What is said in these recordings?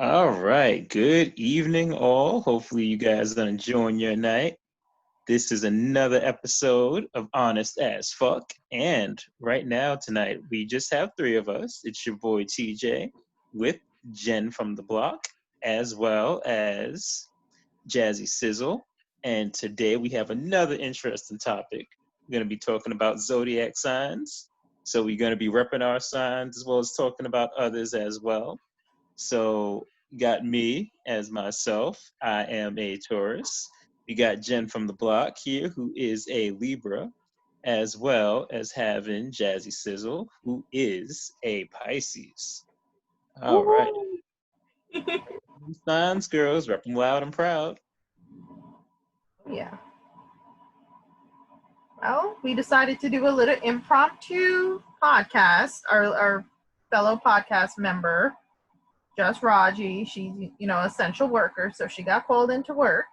All right. Good evening, all. Hopefully, you guys are enjoying your night. This is another episode of Honest as Fuck. And right now, tonight, we just have three of us. It's your boy TJ with Jen from the block, as well as Jazzy Sizzle. And today, we have another interesting topic. We're going to be talking about zodiac signs. So, we're going to be repping our signs as well as talking about others as well. So you got me as myself. I am a Taurus. We got Jen from the block here, who is a Libra, as well as having Jazzy Sizzle, who is a Pisces. All right. Woohoo! Signs, girls, rep them loud and proud. Yeah. Well, we decided to do a little impromptu podcast. Our fellow podcast member, just Raji, she's essential worker, so she got called into work.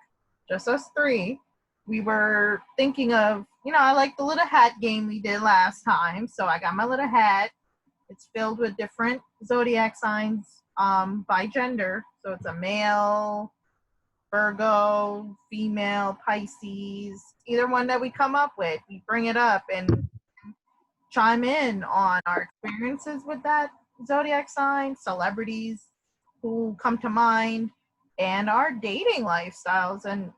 Just us three. We were thinking of, I like the little hat game we did last time, so I got my little hat. It's filled with different zodiac signs by gender. So it's a male, Virgo, female, Pisces, either one that we come up with, we bring it up and chime in on our experiences with that zodiac sign, celebrities who come to mind, and our dating lifestyles and,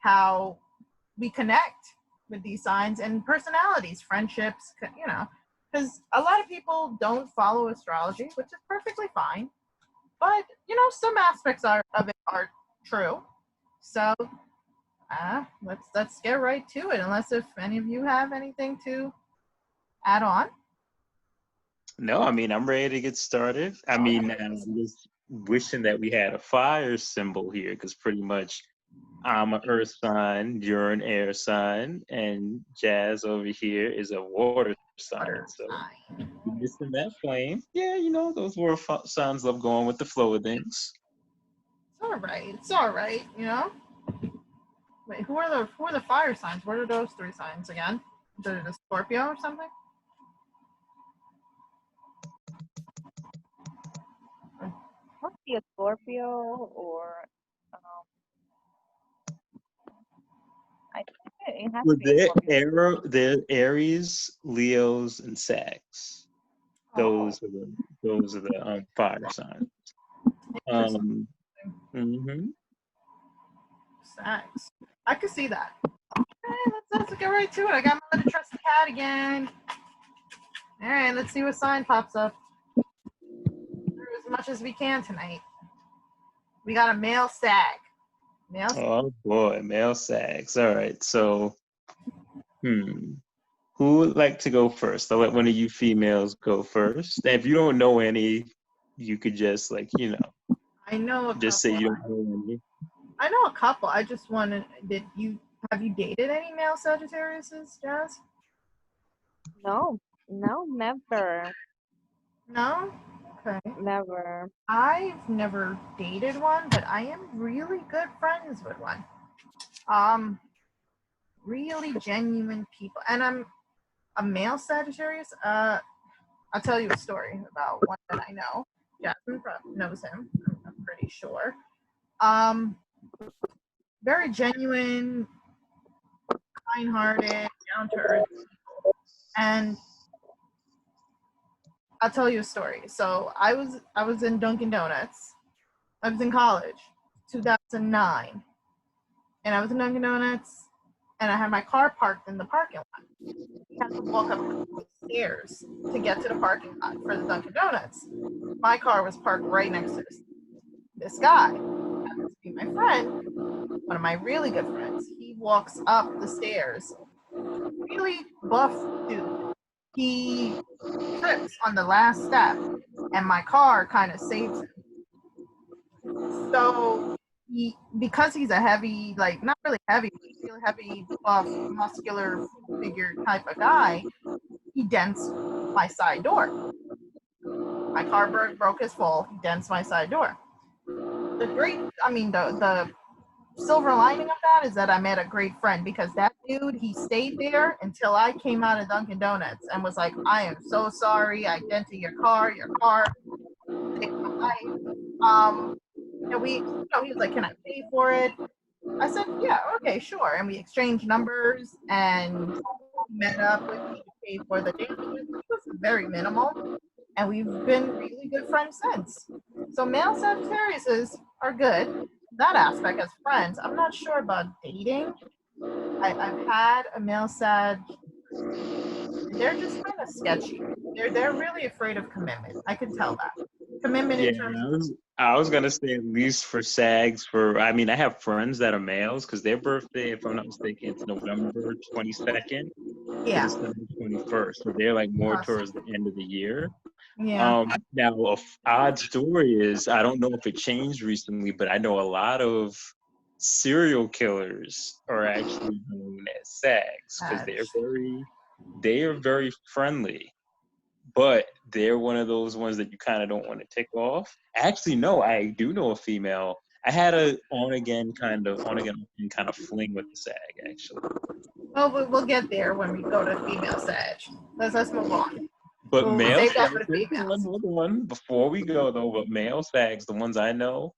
how we connect with these signs and personalities, friendships, because a lot of people don't follow astrology, which is perfectly fine. But, some aspects of it are true. So let's get right to it. Unless if any of you have anything to add on. No, I mean, I'm ready to get started. I'm just wishing that we had a fire symbol here because pretty much I'm an earth sign, you're an air sign, and Jazz over here is a water sign. So we're missing that flame. Yeah, those water signs love going with the flow of things. It's all right. Wait, who are the fire signs? What are those three signs again? Is it a Scorpio or something? Must be a Scorpio or I think it has Well, to be a Scorpio. they're Aries, Leos, and Sags. Oh, Those are the fire signs. interesting. hmm Sex. I could see that. Okay, let's get right to it. I got my little trusty cat again. All right, let's see what sign pops up. Through as much as we can tonight. We got a male sag. Oh boy, male Sags. All right, so hmm. Who would like to go first? I'll let one of you females go first. And if you don't know any, you could just I know a just say couple. you don't know any. I know a couple. I just wanted. Have you dated any male Sagittariuses, Jazz? No, no, never, No. Okay. never. I've never dated one, but I am really good friends with one. Um, really genuine people, and I'm a male Sagittarius. I'll tell you a story about one that I know. Jasmine knows him. I'm pretty sure. Um, very genuine, kind-hearted, down to earth people. And I'll tell you a story. So I was in Dunkin' Donuts. I was in college, 2009, and I was in Dunkin' Donuts, and I had my car parked in the parking lot. We had to walk up the stairs to get to the parking lot for the Dunkin' Donuts. My car was parked right next to this guy. Happens to be my friend, one of my really good friends. He walks up the stairs, really buff dude. He trips on the last step, and my car kind of saves him. So because he's a heavy, like not really heavy, but he's really heavy, buff, muscular figure type of guy, he dents my side door. My car broke his fall. He dents my side door. The silver lining of that is that I met a great friend because that dude, he stayed there until I came out of Dunkin' Donuts and was like, I am so sorry. I dented your car. Your car He was like, "Can I pay for it?" I said, "Yeah, okay, sure." And we exchanged numbers and met up with me to pay for the damages, which was very minimal. And we've been really good friends since. So male Sagittariuses are good. That aspect as friends. I'm not sure about dating. I've had a male Sag. They're just kind of sketchy. They're really afraid of commitment. I can tell that. Commitment Yeah, in terms of I was gonna say at least for SAGs. I mean, I have friends that are males because their birthday, if I'm not mistaken, it's November 22nd to yeah. December 21st. So they're like more Us. towards the end of the year. Yeah. Now, odd story is I don't know if it changed recently, but I know a lot of serial killers are actually known as SAGs because Sag. they are very friendly, but they're one of those ones that you kind of don't want to tick off. Actually, no, I do know a female. I had a on again kind of fling with the SAG actually. Well, we'll get there when we go to female Sag. Let's move on. But We'll male save that for SAGs, the females. hold on, before we go though, but male SAGs, the ones I know,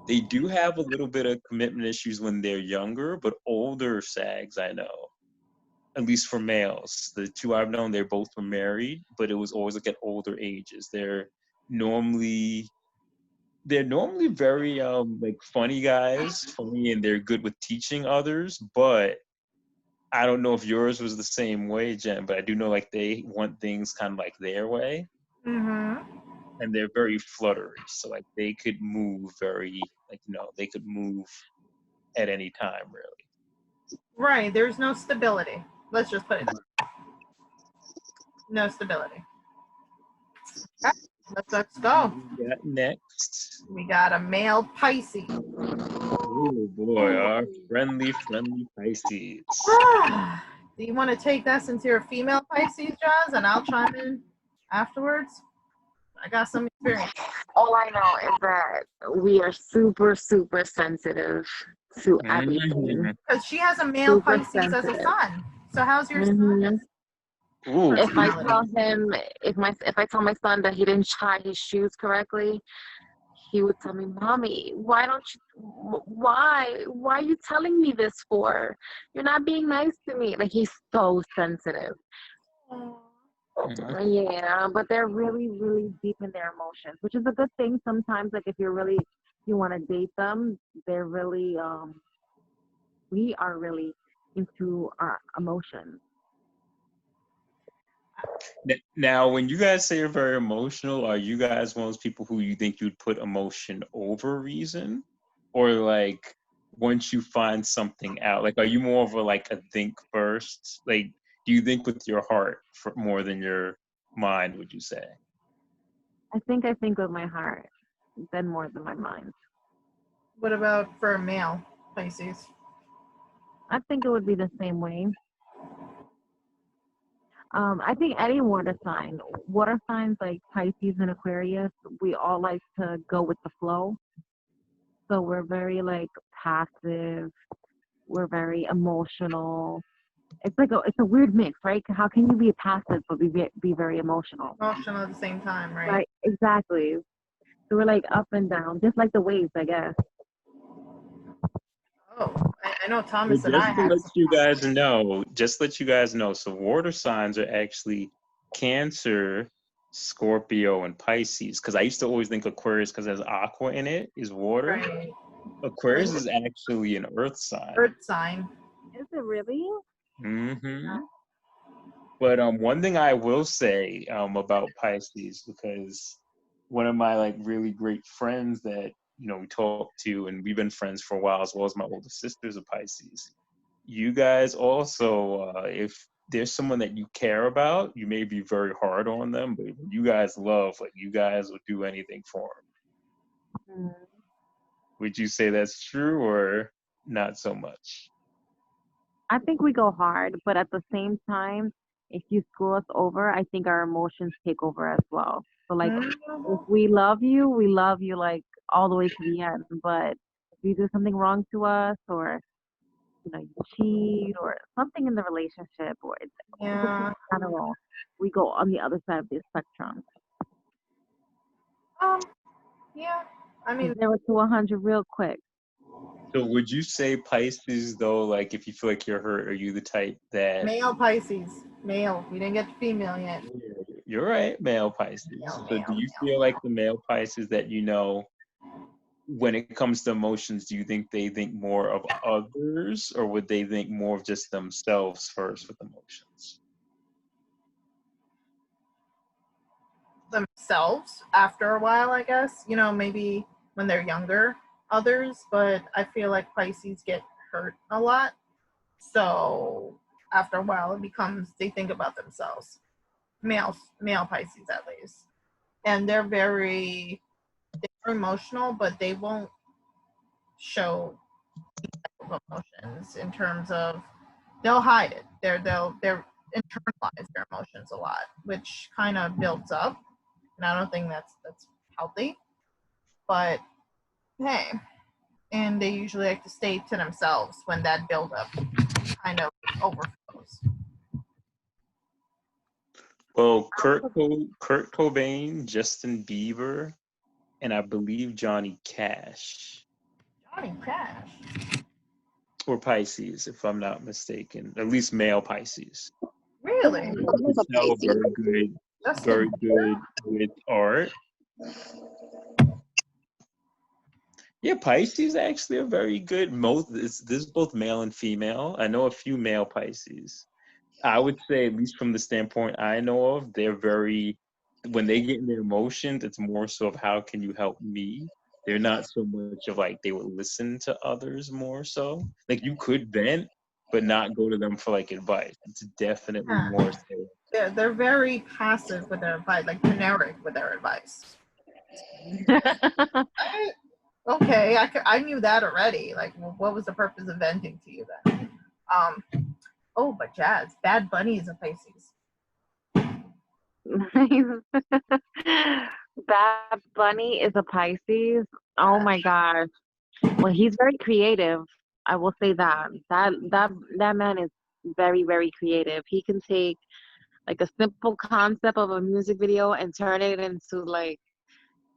they do have a little bit of commitment issues when they're younger, but older SAGs I know, at least for males, the two I've known, they both were married, but it was always like at older ages. Normally they're normally very like funny guys, funny, and they're good with teaching others, but I don't know if yours was the same way, Jen, but I do know like they want things kind of like their way, Mm-hmm. and they're very fluttery. So like they could move very like they could move at any time really. Right. There's no stability. Let's just put it that. No stability. Okay. Let's go. We got next. We got a male Pisces. Oh boy, our friendly Pisces. Do you want to take that since you're a female Pisces, Jazz, and I'll chime in afterwards? I got some experience. All I know is that we are super, super sensitive to everything. Because she has a male Super Pisces as a sensitive. son. So how's your Mhm. Ooh. If I personality? tell him, if I tell my son that he didn't tie his shoes correctly, he would tell me, "Mommy, why don't you? Why are you telling me this for? You're not being nice to me." Like he's so sensitive. Yeah, but they're really, really deep in their emotions, which is a good thing sometimes. Like if you want to date them, they're really, we are really into our emotions. Now, when you guys say you're very emotional, are you guys one of those people who you think you'd put emotion over reason? Or like once you find something out, like are you more of a like a think first? Like do you think with your heart for more than your mind, would you say? I think with my heart, then more than my mind. What about for a male Pisces? I think it would be the same way. I think any water signs like Pisces and Aquarius, we all like to go with the flow. So we're very like passive. We're very emotional. It's a weird mix, right? How can you be passive but be very emotional? Emotional at the same time, right? Right, exactly. So we're like up and down, just like the waves, I guess. Oh, I know Well, Thomas and I had some. just let you guys know. So water signs are actually Cancer, Scorpio, and Pisces. Because I used to always think Aquarius, because there's aqua in it, is water. Right. Aquarius is actually an earth sign. Earth sign. Is it really? Mm-hmm. But one thing I will say about Pisces, because one of my like really great friends that we talk to, and we've been friends for a while, as well as my older sister's a Pisces. You guys also, if there's someone that you care about, you may be very hard on them, but when you guys love, like you guys will do anything for them. Mm. Would you say that's true or not so much? I think we go hard, but at the same time, if you screw us over, I think our emotions take over as well. So like if we love you like all the way to the end. But if you do something wrong to us or you cheat or something in the relationship or just in Yeah. general, we go on the other side of the spectrum. Yeah. I mean, 0 to 100 real quick. So would you say Pisces though, like if you feel like you're hurt, are you the type that male Pisces. Male. We didn't get to female yet. you're right, male Pisces. So do you feel like the male Pisces that you know when it comes to emotions, do you think they think more of others or would they think more of just themselves first with emotions? Themselves after a while, I guess. You know, maybe when they're younger, others, but I feel like Pisces get hurt a lot. So after a while, it becomes they think about themselves. Male Pisces at least, and they're emotional, but they won't show emotions in terms of they'll hide it. They're internalize their emotions a lot, which kind of builds up, and I don't think that's healthy. But hey, and they usually like to stay to themselves when that buildup kind of overflows. Well, Kurt Cobain, Justin Bieber, and I believe Johnny Cash Johnny Cash. or Pisces, if I'm not mistaken. At least male Pisces. Really? Tell very good with art. Yeah, Pisces actually are very good. This is both male and female. I know a few male Pisces. I would say, at least from the standpoint I know of, they're very, when they get in their emotions, it's more so of how can you help me? They're not so much of like they would listen to others more so. Like you could vent, but not go to them for like advice. It's definitely more so. They're very passive with their advice, like generic with their advice. Okay, I knew that already. Like, what was the purpose of venting to you then? Oh, but Jazz, Bad Bunny is a Pisces. Bad Bunny is a Pisces. Oh my gosh. Well, he's very creative. I will say that. That man is very, very creative. He can take like a simple concept of a music video and turn it into like,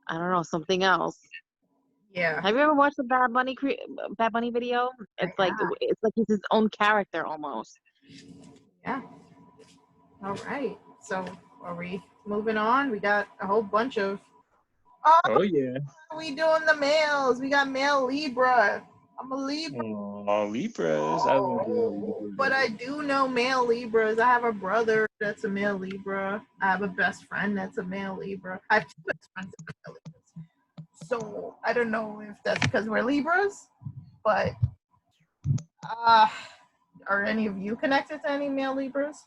I don't know, something else. Yeah. Have you ever watched the Bad Bunny video? It's like he's his own character almost. Yeah. All right. So are we moving on? We got a whole bunch of. Oh yeah. We doing the males. We got male Libra. I'm a Libra. Oh, Libras. I love Libras. But I do know male Libras. I have a brother that's a male Libra. I have a best friend that's a male Libra. I have two best friends that are male Libras. So I don't know if that's because we're Libras, but are any of you connected to any male Libras?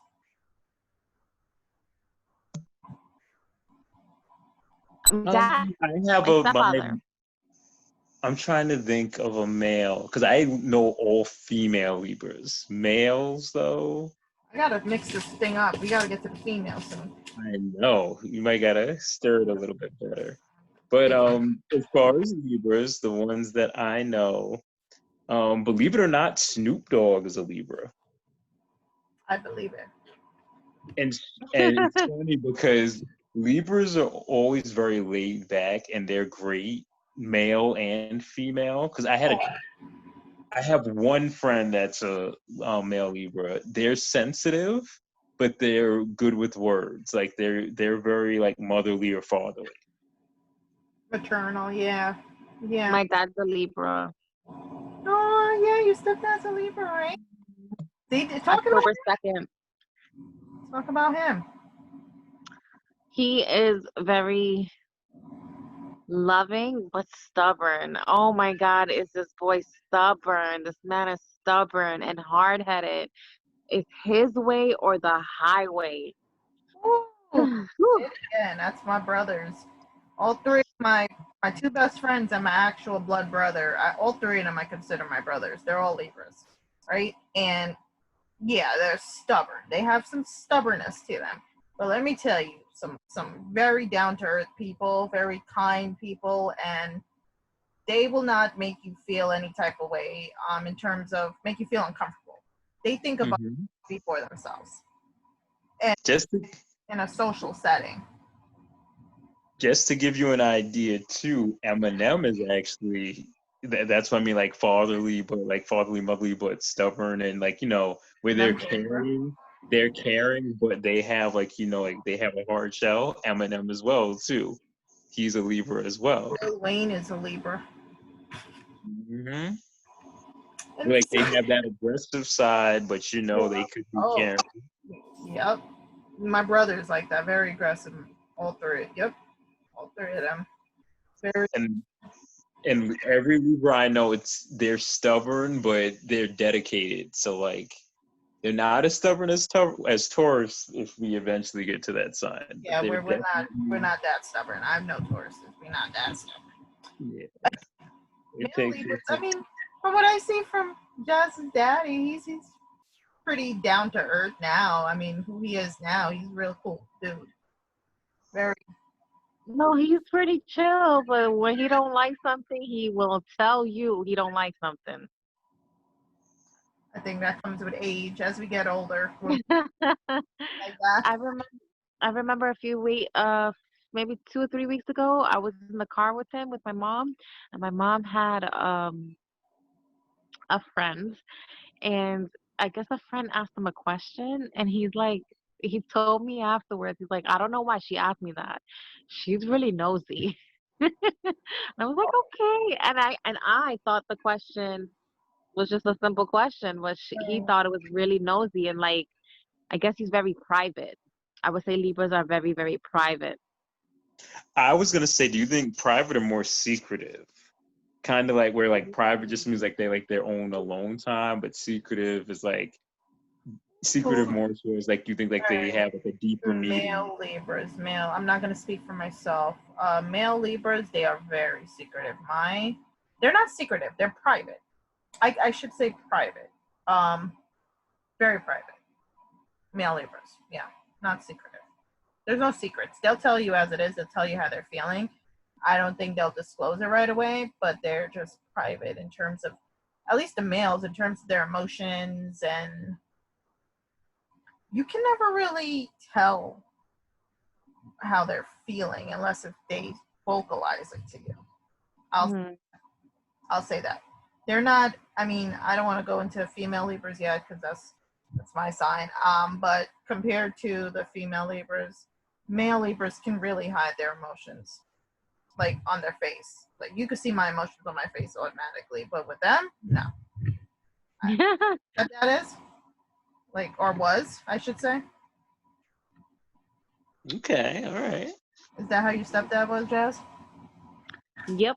Dad, I have my stepfather. I'm trying to think of a male because I know all female Libras. Males, though, I gotta mix this thing up. We gotta get to the females soon. I know you might gotta stir it a little bit better. But as far as Libras, the ones that I know, believe it or not, Snoop Dogg is a Libra, I believe it. and it's funny because Libras are always very laid back and they're great, male and female. Because I have one friend that's a male Libra. They're sensitive, but they're good with words. Like they're very like motherly or fatherly. Maternal, yeah. Yeah. My dad's a Libra. Oh, yeah, your stepdad's a Libra, right? See, October 2nd. Talk about him. He is very loving but stubborn. Oh my God, is this boy stubborn? This man is stubborn and hard-headed. It's his way or the highway. Yeah, that's my brothers. All three of my two best friends and my actual blood brother. All three of them I consider my brothers. They're all Libras, right? And yeah, they're stubborn. They have some stubbornness to them. But let me tell you, some very down to earth people, very kind people, and they will not make you feel any type of way in terms of make you feel uncomfortable. They think about before themselves. And Just in a social setting. just to give you an idea too, Eminem is actually that's what I mean, like fatherly, motherly, but stubborn, and like where And I'm Libra. they're caring, but they have like they have a hard shell. Eminem as well too. He's a Libra as well. Lil Wayne is a Libra. Hmm. And Like they have that aggressive side, but they could be oh, caring. yep. My brother's like that, very aggressive. All three. Yep. All three of them. Very. And every Libra I know, they're stubborn, but they're dedicated. So like they're not as stubborn as Taurus if we eventually get to that sign. But Yeah, they're we're not that stubborn. I'm no Tauruses. We're not that stubborn. yeah. It Male takes Libras. I mean, from what I see from Jazz's daddy, he's pretty down to earth now. I mean, who he is now, he's a real cool dude. Very. No, he's pretty chill, but when he don't like something, he will tell you he don't like something. I think that comes with age. As we get older, we're like that. I remember a few weeks, maybe 2 or 3 weeks ago, I was in the car with him with my mom, and my mom had a friend, and I guess a friend asked him a question, and he told me afterwards, he's like, I don't know why she asked me that. She's really nosy. And I was like, okay, and I thought the question was just a simple question, but he thought it was really nosy, and like, I guess he's very private. I would say Libras are very, very private. I was gonna say, do you think private or more secretive? Kind of like where like private just means like they like their own alone time, but secretive is like secretive more towards like you think like they have like a deeper meaning. Male Libras, male. I'm not gonna speak for myself. Male Libras, they are very secretive. They're not secretive. They're private. I should say private. Very private. Male Libras, yeah, not secretive. There's no secrets. They'll tell you as it is. They'll tell you how they're feeling. I don't think they'll disclose it right away, but they're just private in terms of, at least the males, in terms of their emotions, and you can never really tell how they're feeling unless if they vocalize it to you. I'll say that. They're not, I mean, I don't want to go into female Libras yet because that's my sign. But compared to the female Libras, male Libras can really hide their emotions, like on their face. Like you could see my emotions on my face automatically, but with them, no. That is, like, or was, I should say. Okay, all right. Is that how your stepdad was, Jazz? Yep.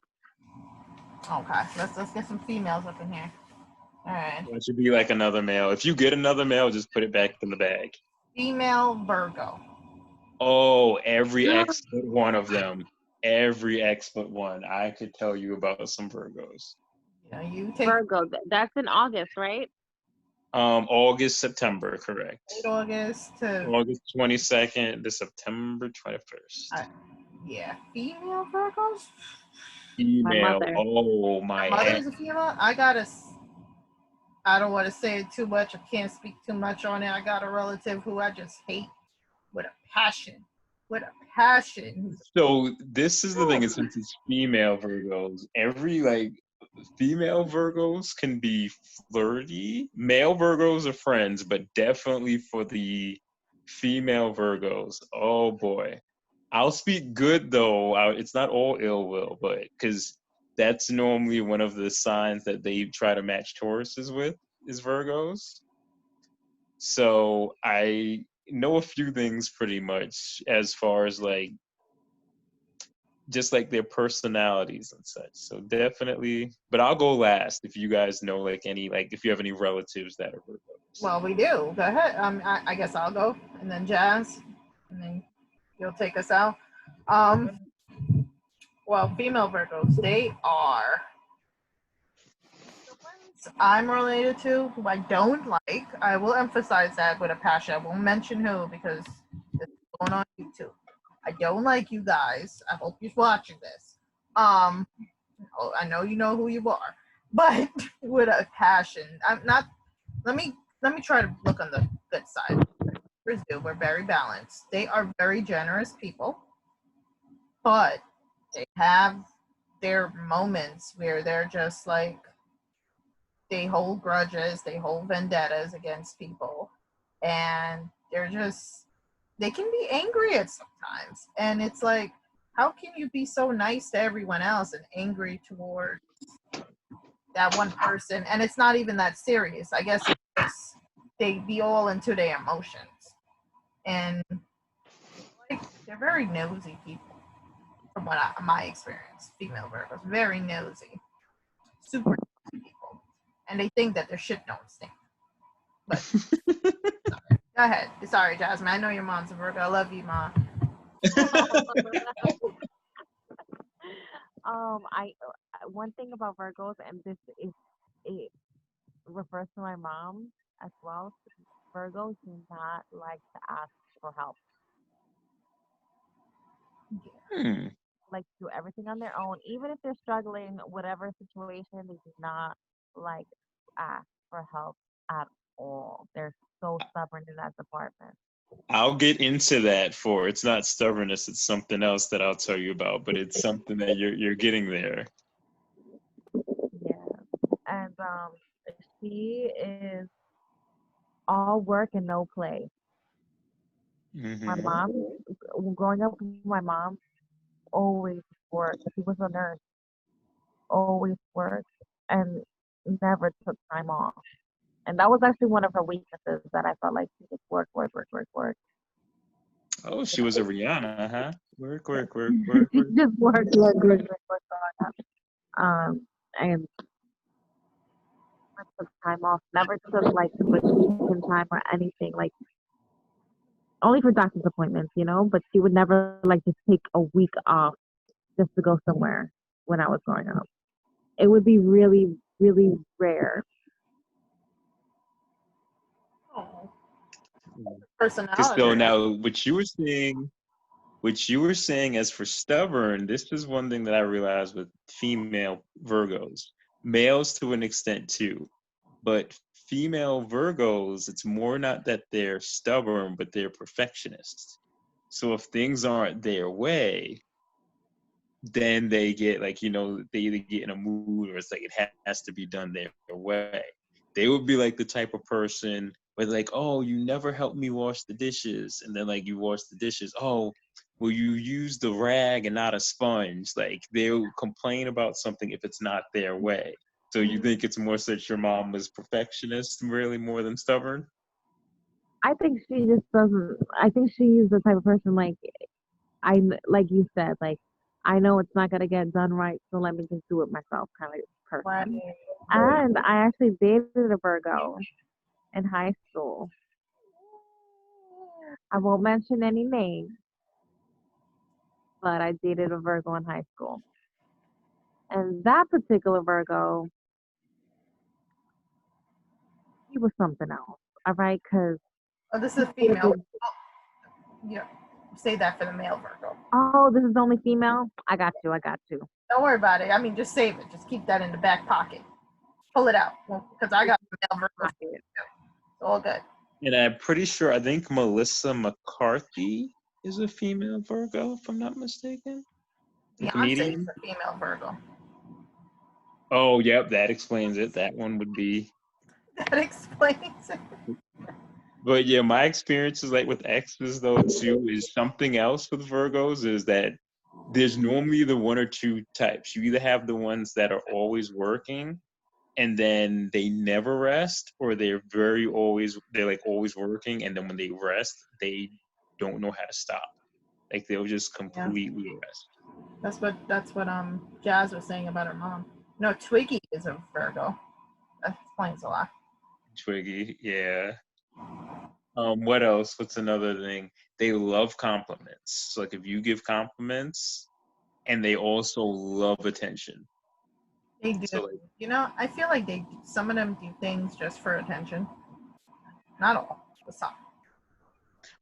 Okay, let's get some females up in here. All right. It should be like another male. If you get another male, just put it back in the bag. Female Virgo. Oh, every X but one of them. Every X but one. I could tell you about some Virgos. You know, you take Virgo, that's in August, right? August, September, correct. late August to August 22nd to September 21st. yeah, female Virgos. My Female. mother. Oh, my Mother's a female. I don't want to say it too much. I can't speak too much on it. I got a relative who I just hate with a passion. With a passion. So this is the thing, is since it's female Virgos, every like female Virgos can be flirty. Male Virgos are friends, but definitely for the female Virgos, oh boy. I'll speak good though. It's not all ill will, but because that's normally one of the signs that they try to match Tauruses with is Virgos. So I know a few things pretty much as far as like just like their personalities and such. So definitely, but I'll go last if you guys know like any like if you have any relatives that are Virgos. Well, we do. Go ahead. I guess I'll go, and then Jazz, and then you'll take us out. Well, female Virgos, they are the ones I'm related to, who I don't like. I will emphasize that with a passion. I won't mention who because it's going on YouTube. I don't like you guys. I hope you're watching this. I know you know who you are, but with a passion. I'm not. Let me try to look on the good side. We're very balanced. They are very generous people. but they have their moments where they're just like, they hold grudges, they hold vendettas against people, and they can be angry at sometimes. And it's like, how can you be so nice to everyone else and angry toward that one person? And it's not even that serious. I guess it's just they be all into their emotions. And like, they're very nosy people, from my experience. Female Virgos, very nosy, super nosy people, and they think that their shit don't stink. But go ahead. Sorry, Jasmine. I know your mom's a Virgo. I love you, Mom. I one thing about Virgos, and this is it refers to my mom as well. Virgos do not like to ask for help. Hmm. Like to do everything on their own, even if they're struggling, whatever situation, they do not like ask for help at all. They're so stubborn in that department. I'll get into that for it's not stubbornness, it's something else that I'll tell you about, but it's something that you're getting there. Yeah, and she is all work and no play. My Mm-hmm. mom, growing up with my mom, always worked. She was a nurse, always worked, and never took time off. And that was actually one of her weaknesses that I felt like she just work, work, work, work, work. Oh, she was a Rihanna, huh? Work, work, work, work, She work. just worked, work, work, work, work, work. And never took time off, never took like vacation time or anything, like only for doctor's appointments, but she would never like just take a week off just to go somewhere when I was growing up. It would be really, really rare. Oh, Because personality. so now what you were saying as for stubborn, this is one thing that I realized with female Virgos, males to an extent too, but female Virgos, it's more not that they're stubborn, but they're perfectionists. So if things aren't their way, then they get like, they either get in a mood or it's like it has to be done their way. They would be like the type of person where like, oh, you never helped me wash the dishes. And then like you wash the dishes. Oh, well, you use the rag and not a sponge. Like they'll complain about something if it's not their way. So you think it's more such your mom was perfectionist really more than stubborn? I think she just doesn't. I think she's the type of person like like you said, like I know it's not gonna get done right, so let me just do it myself, kind of Right. person. And I actually dated a Virgo in high school. I won't mention any names, but I dated a Virgo in high school. And that particular Virgo, he was something else. All right, because Oh, this is a female. Yeah. Say that for the male Virgo. oh, this is only female. I got you. I got you. Don't worry about it. I mean, just save it. Just keep that in the back pocket. Pull it out. Because I got male Virgo. It's all good. And I'm pretty sure, I think Melissa McCarthy is a female Virgo, if I'm not mistaken. The Beyonce is comedian. a female Virgo. Oh, yep, that explains it. That one would be. That explains it. But yeah, my experiences like with exes though too is something else with Virgos is that there's normally the one or two types. You either have the ones that are always working and then they never rest, or they're like always working and then when they rest, they don't know how to stop. Like they'll just Yeah. completely rest. That's what Jazz was saying about her mom. No, Twiggy is a Virgo. That explains a lot. Twiggy, yeah. What else? What's another thing? They love compliments. So like if you give compliments, and they also love attention. They do. So like, I feel like some of them do things just for attention. Not all, but some.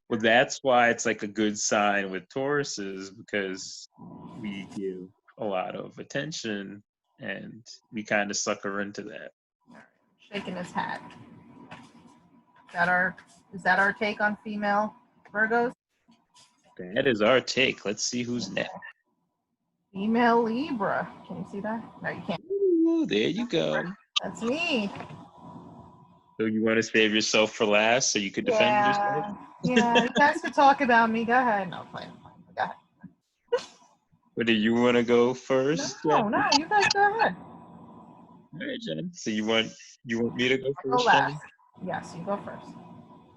well, that's why it's like a good sign with Tauruses because we give a lot of attention and we kind of sucker into that. All right. Shaking his hat. Is that our take on female Virgos? That is our take. Let's see who's next. Female Libra. Can you see that? No, you can't. Ooh, there you go. That's me. So you want to save yourself for last so you could defend yourself? Yeah. You guys could talk about me. Go ahead. No, fine. Go ahead. Or do you want to go first? No, you guys go ahead. All right, Jen. So you want me to go I'll go first, Jenny? last. Yes, you go first.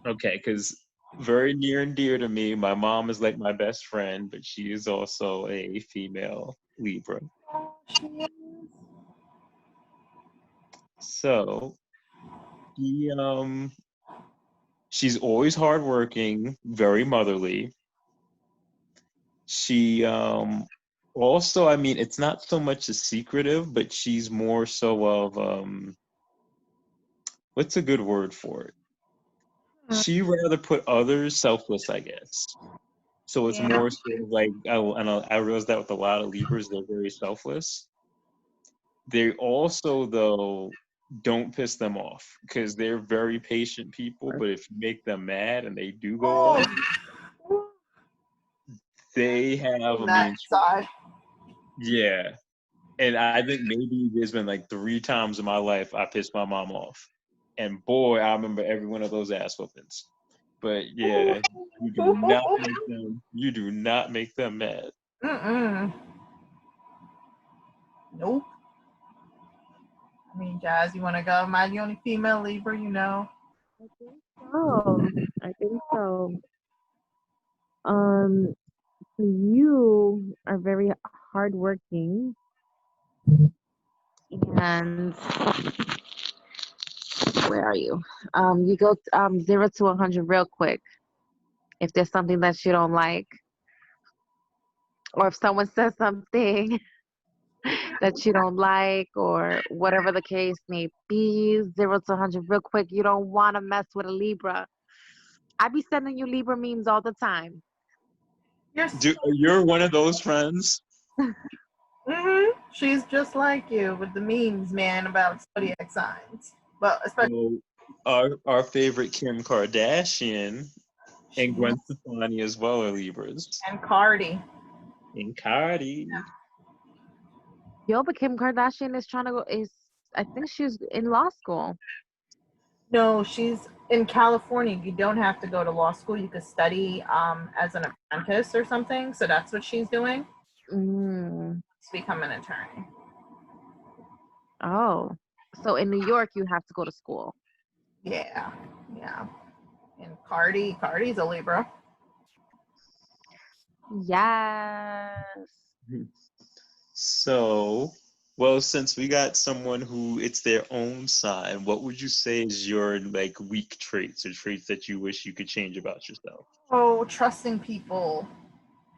Okay, because very near and dear to me, my mom is like my best friend, but she is also a female Libra. Oh, she is. So she she's always hardworking, very motherly. She also, I mean, it's not so much a secretive, but she's more so of what's a good word for it? She rather put others selfless, I guess. So it's Yeah. more sort of like I realize that with a lot of Libras, they're very selfless. They also though don't piss them off because they're very patient people, but if you make them mad and they do go Oh, off, they have, I that mean, side. yeah. And I think maybe there's been like 3 times in my life I pissed my mom off. And boy, I remember every one of those ass whoopings. But yeah, you do not make them mad. Mm-mm. Nope. I mean, Jazz, you want to go? Am I the only female Libra you know? Oh, I think so. Um, so you are very hardworking, and where are you? You go 0 to 100 real quick. If there's something that you don't like, or if someone says something that you don't like, or whatever the case may be, 0 to 100 real quick. You don't want to mess with a Libra. I be sending you Libra memes all the time. You're one of those friends? She's just like you with the memes, man, about zodiac signs. But especially Our favorite Kim Kardashian and Gwen Stefani as well are Libras. and Cardi. And Cardi. Yo, but Kim Kardashian is trying to go. I think she's in law school. No, she's in California. You don't have to go to law school. You could study as an apprentice or something. So that's what she's doing. Mm. To become an attorney. Oh, so in New York you have to go to school. Yeah. And Cardi's a Libra. Yes. So, well, since we got someone who it's their own sign, what would you say is your like weak traits or traits that you wish you could change about yourself? Oh, trusting people,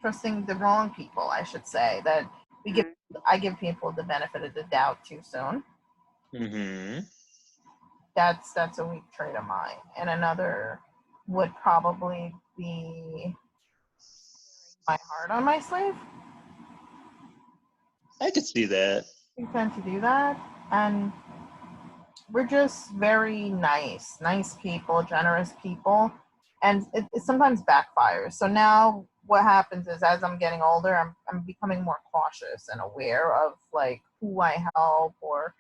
trusting the wrong people, I should say. That I give people the benefit of the doubt too soon. Mm-hmm. That's a weak trait of mine. And another would probably be my heart on my sleeve. I could see that. We tend to do that, and we're just very nice people, generous people, and it sometimes backfires. So now what happens is, as I'm getting older, I'm becoming more cautious and aware of like who I help or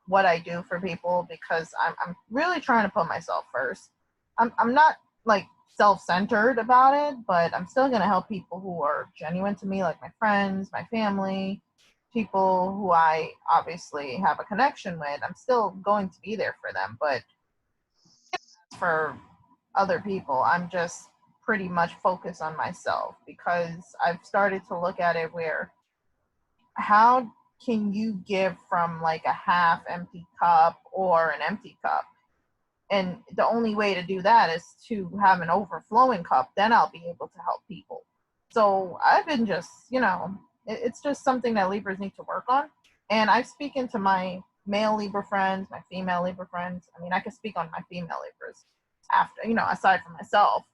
what I do for people, because I'm really trying to put myself first. I'm not like self-centered about it, but I'm still going to help people who are genuine to me, like my friends, my family, people who I obviously have a connection with. I'm still going to be there for them, but for other people, I'm just pretty much focused on myself, because I've started to look at it where how can you give from like a half empty cup or an empty cup? And the only way to do that is to have an overflowing cup. Then I'll be able to help people. So I've been just, it's just something that Libras need to work on. And I've spoken to my male Libra friends, my female Libra friends. I mean, I could speak on my female Libras after, aside from myself.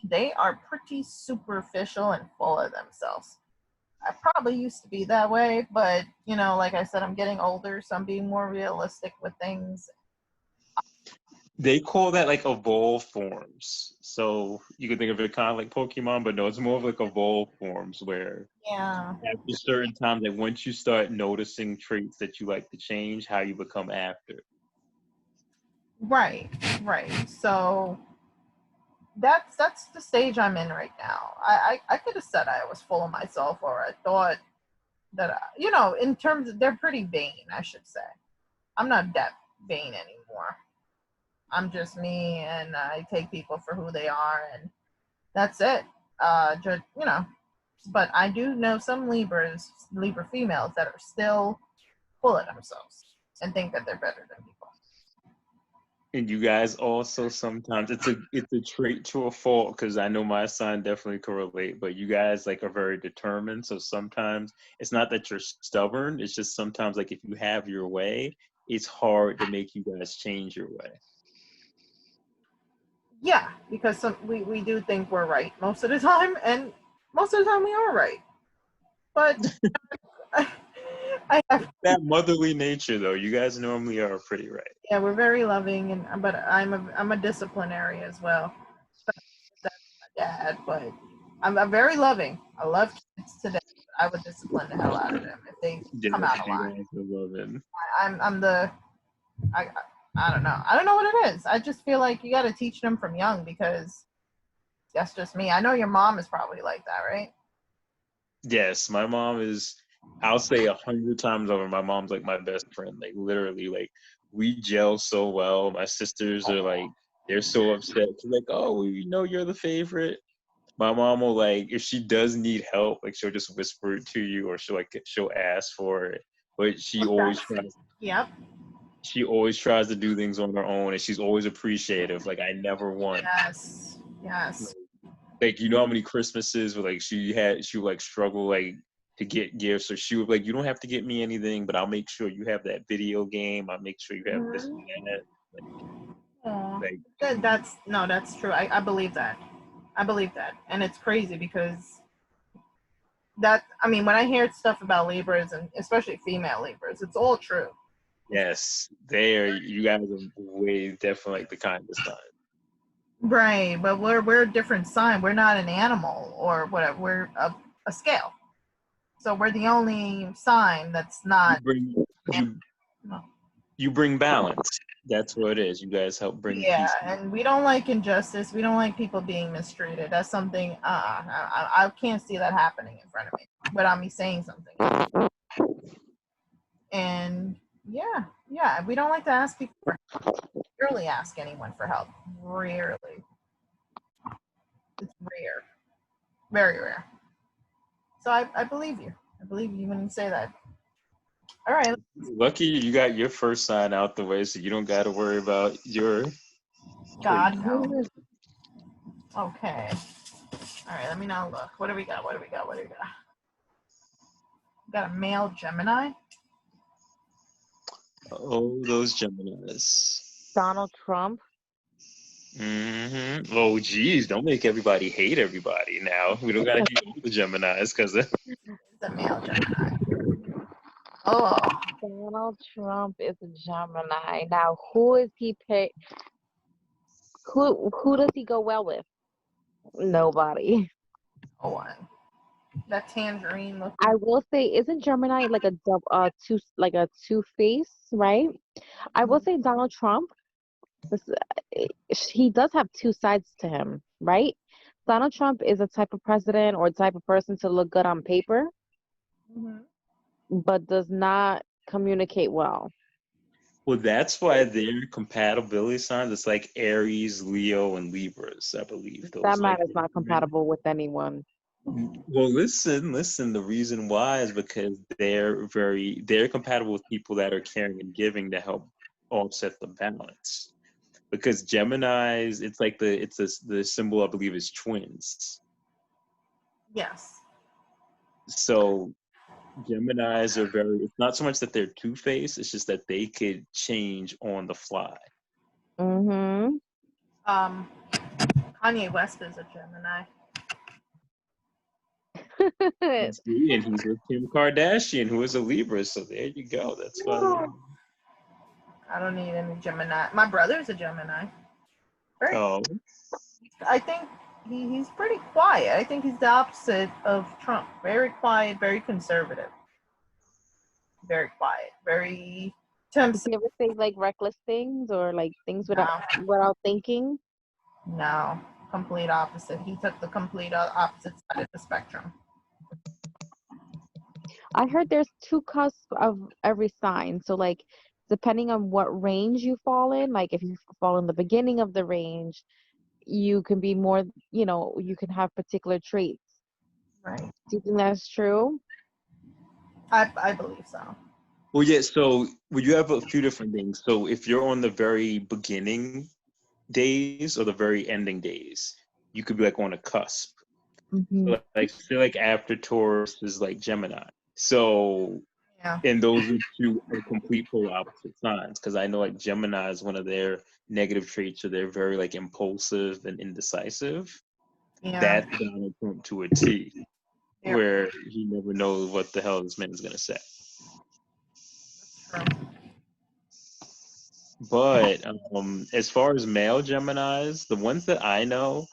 They are pretty superficial and full of themselves. I probably used to be that way, but like I said, I'm getting older, so I'm being more realistic with things. They call that like evolve forms. So you can think of it kind of like Pokemon, but no, it's more of like evolve forms where Yeah. after certain times, like once you start noticing traits that you like to change, how you become after. Right. So that's the stage I'm in right now. I could have said I was full of myself, or I thought that in terms of, they're pretty vain, I should say. I'm not that vain anymore. I'm just me, and I take people for who they are, and that's it. Just but I do know some Libra females that are still full of themselves and think that they're better than people. And you guys also sometimes it's a trait to a fault, because I know my sign definitely correlate, but you guys like are very determined. So sometimes it's not that you're stubborn, it's just sometimes like if you have your way, it's hard to make you guys change your way. Yeah, because we do think we're right most of the time, and most of the time we are right. But I have, That motherly nature, though, you guys normally are pretty right. yeah, we're very loving, but I'm a disciplinary as well. That's my dad, but I'm very loving. I love kids today. I would discipline the hell out of them if they Yes, come out of you line. guys are loving. I'm the I I don't know. I don't know what it is. I just feel like you got to teach them from young, because that's just me. I know your mom is probably like that, right? Yes, my mom is, I'll say 100 times over, my mom's like my best friend. Like literally, like we gel so well. My sisters are like, they're so upset. She's like, oh, we know you're the favorite. My mom will like, if she does need help, like she'll just whisper it to you, or she'll ask for it. But Yep. she always tries to do things on her own, and she's always appreciative. Like I never won. Yes. Like you know how many Christmases where like she would like struggle like to get gifts, or she would like, you don't have to get me anything, but I'll make sure you have that video game. I'll make sure you have this and that. Aw. Like That's true. I believe that. I believe that. And it's crazy because when I hear stuff about Libras, and especially female Libras, it's all true. yes, there you guys are way definitely like the kindest sign. Right, but we're a different sign. We're not an animal or whatever. We're a scale. So we're the only sign that's not. You you bring balance. That's what it is. You guys help bring Yeah, peace. and we don't like injustice. We don't like people being mistreated. That's something. I can't see that happening in front of me without me saying something. And yeah, we don't like to ask people. Rarely ask anyone for help. Rarely. It's rare. Very rare. So I believe you. I believe you when you say that. All right. Lucky you got your first sign out the way, so you don't got to worry about your. God, no. Okay. All right, let me now look. What do we got? Got a male Gemini. Oh, those Geminis. Donald Trump. Oh, geez, don't make everybody hate everybody now. We don't got to hate all the Geminis because It's a male Gemini. Oh. Donald Trump is a Gemini. Now, who is he pay? Who does he go well with? Nobody. Oh, one. That tangerine look. I will say, isn't Gemini like a two face, right? I will say Donald Trump. He does have two sides to him, right? Donald Trump is a type of president or type of person to look good on paper, but does not communicate well. Well, that's why their compatibility signs, it's like Aries, Leo, and Libras, I believe. That Those man like. is not compatible with anyone. Well, listen. The reason why is because they're compatible with people that are caring and giving to help offset the balance. Because Gemini's, it's like the symbol I believe is twins. Yes. So Geminis are it's not so much that they're two-faced, it's just that they could change on the fly. Mm-hmm. Kanye West is a Gemini. And he's with Kim Kardashian, who is a Libra. So there you go. That's why. I don't need any Gemini. My brother's a Gemini. Very, Oh, I think he's pretty quiet. I think he's the opposite of Trump. Very quiet, very conservative. Very quiet, very to Does he himself. ever say like reckless things or like things without No, thinking? no, complete opposite. He took the complete opposite side of the spectrum. I heard there's two cusps of every sign. So like depending on what range you fall in, like if you fall in the beginning of the range, you can be more, you can have particular traits. Right. Do you think that's true? I believe so. well, yeah. So well, you have a few different things. So if you're on the very beginning days or the very ending days, you could be like on a cusp. Mm-hmm. Like say like after Taurus is like Gemini. So Yeah. and those are two complete polar opposite signs because I know like Gemini is one of their negative traits, so they're very like impulsive and indecisive. Yeah. That's Donald Trump to a T, Yeah. where he never knows what the hell this man is gonna say. That's true. But as far as male Geminis, the ones that I know,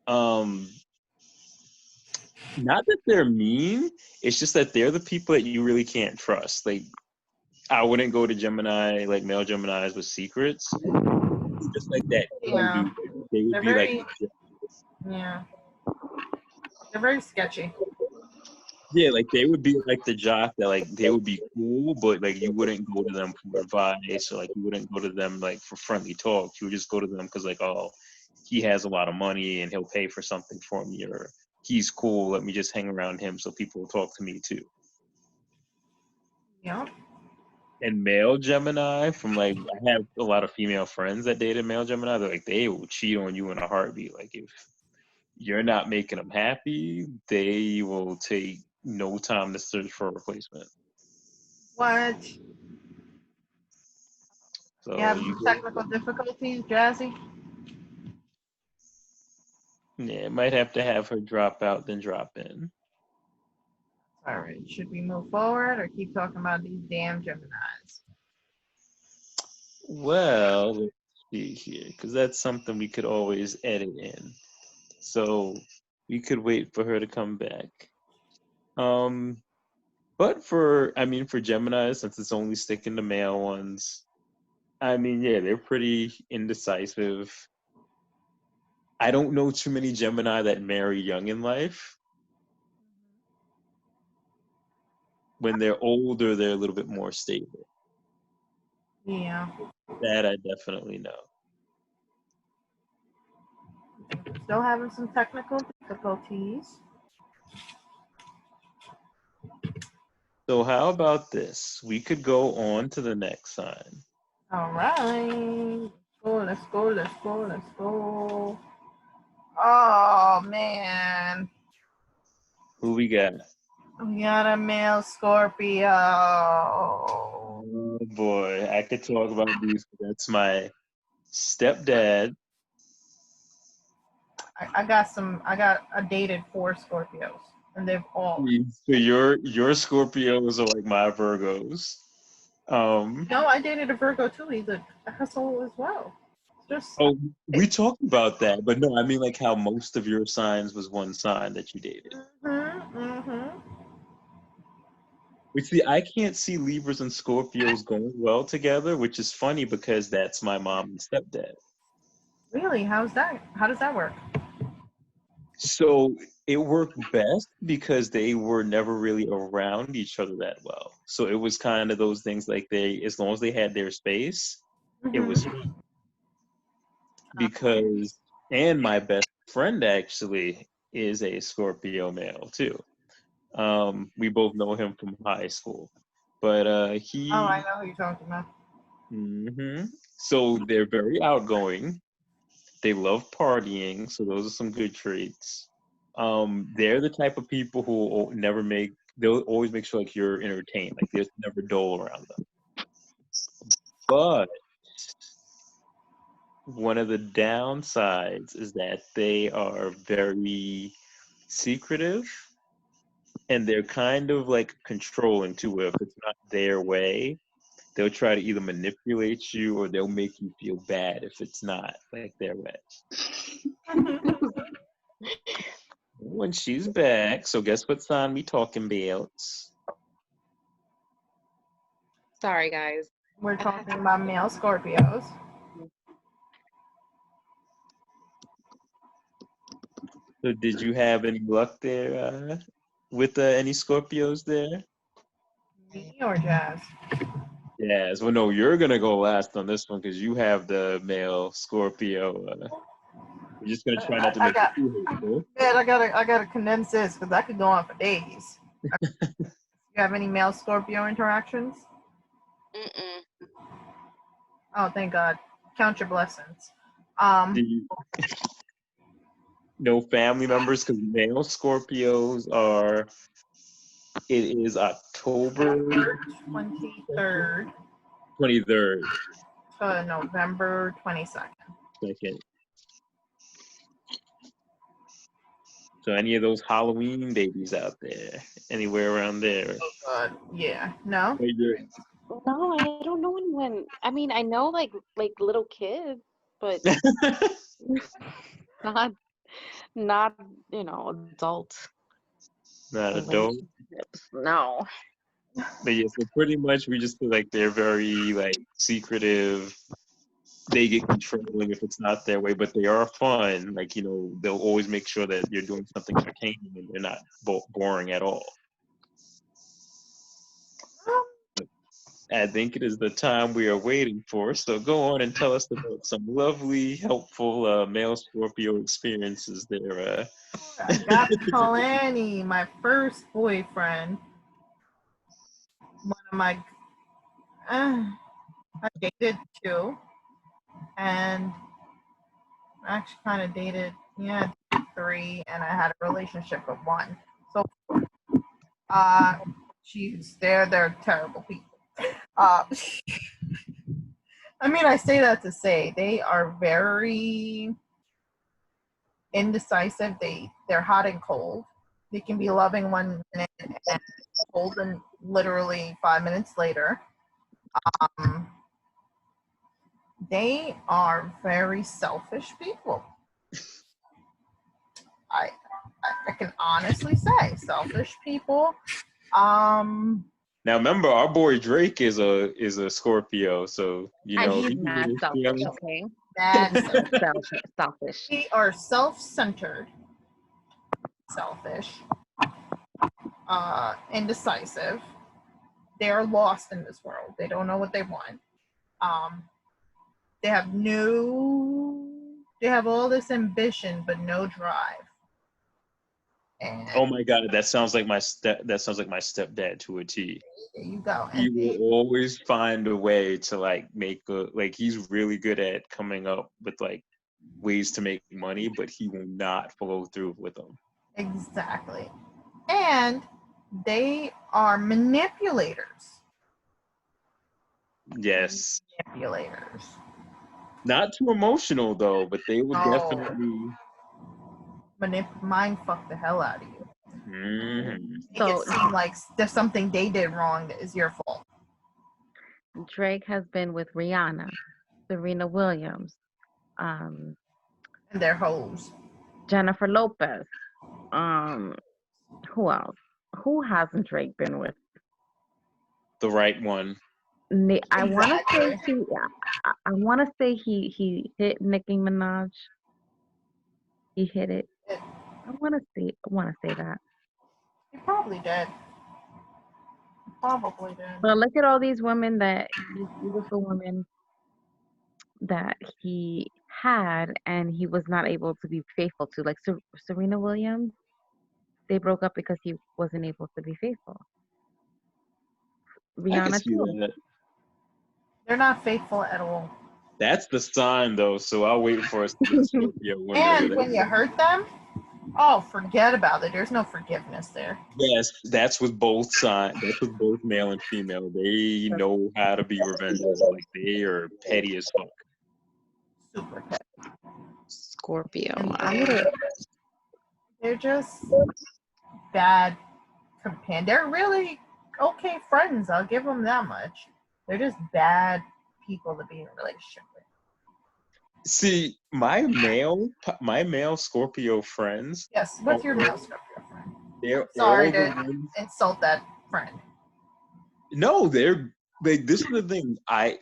um, not that they're mean, it's just that they're the people that you really can't trust. Like I wouldn't go to Gemini, like male Geminis with secrets. Just like that Yeah. dude. They would They're be like, very. Yeah. They're very sketchy. yeah, like they would be like the jock that like they would be cool, but like you wouldn't go to them for advice or like you wouldn't go to them like for friendly talk. You would just go to them because like, oh, he has a lot of money and he'll pay for something for me, or he's cool. Let me just hang around him so people will talk to me too. Yep. And male Gemini, from like I have a lot of female friends that dated male Gemini. They're like they will cheat on you in a heartbeat. Like if you're not making them happy, they will take no time to search for a replacement. What? You So have you some technical difficulties, Jazzy? yeah, might have to have her drop out then drop in. All right. Should we move forward or keep talking about these damn Geminis? Well, let's see here, because that's something we could always edit in. So we could wait for her to come back. Um, but for Gemini, since it's only sticking to male ones, I mean, yeah, they're pretty indecisive. I don't know too many Gemini that marry young in life. When they're older, they're a little bit more stable. Yeah. That I definitely know. Still having some technical difficulties. So how about this? We could go on to the next sign. All right. Let's go. Let's go. Let's go. Oh, man. Who we got? We got a male Scorpio. Oh boy, I could talk about these. That's my stepdad. I got a dated 4 Scorpios, and they've all. So your Scorpios are like my Virgos. Um, No, I dated a Virgo too. He's a asshole as well. Just oh, we talked about that, but no, I mean like how most of your signs was one sign that you dated. mm-hmm. Which see, I can't see Libras and Scorpios going well together, which is funny because that's my mom and stepdad. Really? How's that? How does that work? So it worked best because they were never really around each other that well. So it was kind of those things like as long as they had their space, it was Mm-hmm. because, and my best friend actually is a Scorpio male too. We both know him from high school, but Oh, I he, know who you're talking about. hmm so they're very outgoing. They love partying, so those are some good traits. They're the type of people who will never make. They'll always make sure like you're entertained, like there's never dull around them. But one of the downsides is that they are very secretive and they're kind of like controlling too. If it's not their way, they'll try to either manipulate you or they'll make you feel bad if it's not like their way. When she's back, so guess what sign we talking about? Sorry, guys. We're talking about male Scorpios. So did you have any luck there with any Scorpios there? Me or Jazz? Yes. Well, no, you're gonna go last on this one because you have the male Scorpio. We're just gonna try not to make it too hateful. Man, I gotta condense this because I could go on for days. You have any male Scorpio interactions? Mm-mm. Oh, thank God. Count your blessings. No family members because male Scorpios are. It is October 23rd 23rd. to November 22nd. Second. So any of those Halloween babies out there, anywhere around there? Oh God, yeah. No. No, I don't know anyone. I mean, I know like little kids, but not adult. Not adult. No. But yeah, so pretty much we just feel like they're very like secretive. They get controlling if it's not their way, but they are fun. Like, they'll always make sure that you're doing something entertaining and they're not boring at all. I think it is the time we are waiting for. So go on and tell us about some lovely, helpful male Scorpio experiences there. I got Kalani, my first boyfriend. One of my, I dated two, and I actually kind of dated, three, and I had a relationship with one. So, they're terrible people. I mean, I say that to say they are very indecisive. They're hot and cold. They can be loving 1 minute and cold and literally 5 minutes later. They are very selfish people. I can honestly say selfish people. Now remember, our boy Drake is a Scorpio, so and he's not selfish, okay? That's selfish. They are self-centered, selfish, indecisive. They are lost in this world. They don't know what they want. They have all this ambition but no drive. And oh my God, that sounds like my stepdad to a T. There you go. He will always find a way to he's really good at coming up with ways to make money, but he will not follow through with them. Exactly. And they are manipulators. Yes. Manipulators. Not too emotional though, but they would definitely mind fuck the hell out of you. Mm-hmm. Make it seem like there's something they did wrong that is your fault. Drake has been with Rihanna, Serena Williams, and their hoes. Jennifer Lopez. Who else? Who hasn't Drake been with? The right one. I want to say he hit Nicki Minaj. He hit it. I want to say that. He probably did. But look at all these women these beautiful women that he had, and he was not able to be faithful to. Like Serena Williams, they broke up because he wasn't able to be faithful. Rihanna too. They're not faithful at all. That's the sign, though. So I'll wait for us to get Scorpio. And when you hurt them, forget about it. There's no forgiveness there. Yes, that's with both sides. That's with both male and female. They know how to be revengers. Like they are petty as fuck. Super petty. Scorpio. They're just bad companions. They're really okay friends. I'll give them that much. They're just bad people to be in a relationship with. See, my male Scorpio friends. Yes, what's your male Scorpio friend? They're Sorry all the to ones. insult that friend. No, they're like, this is the thing. I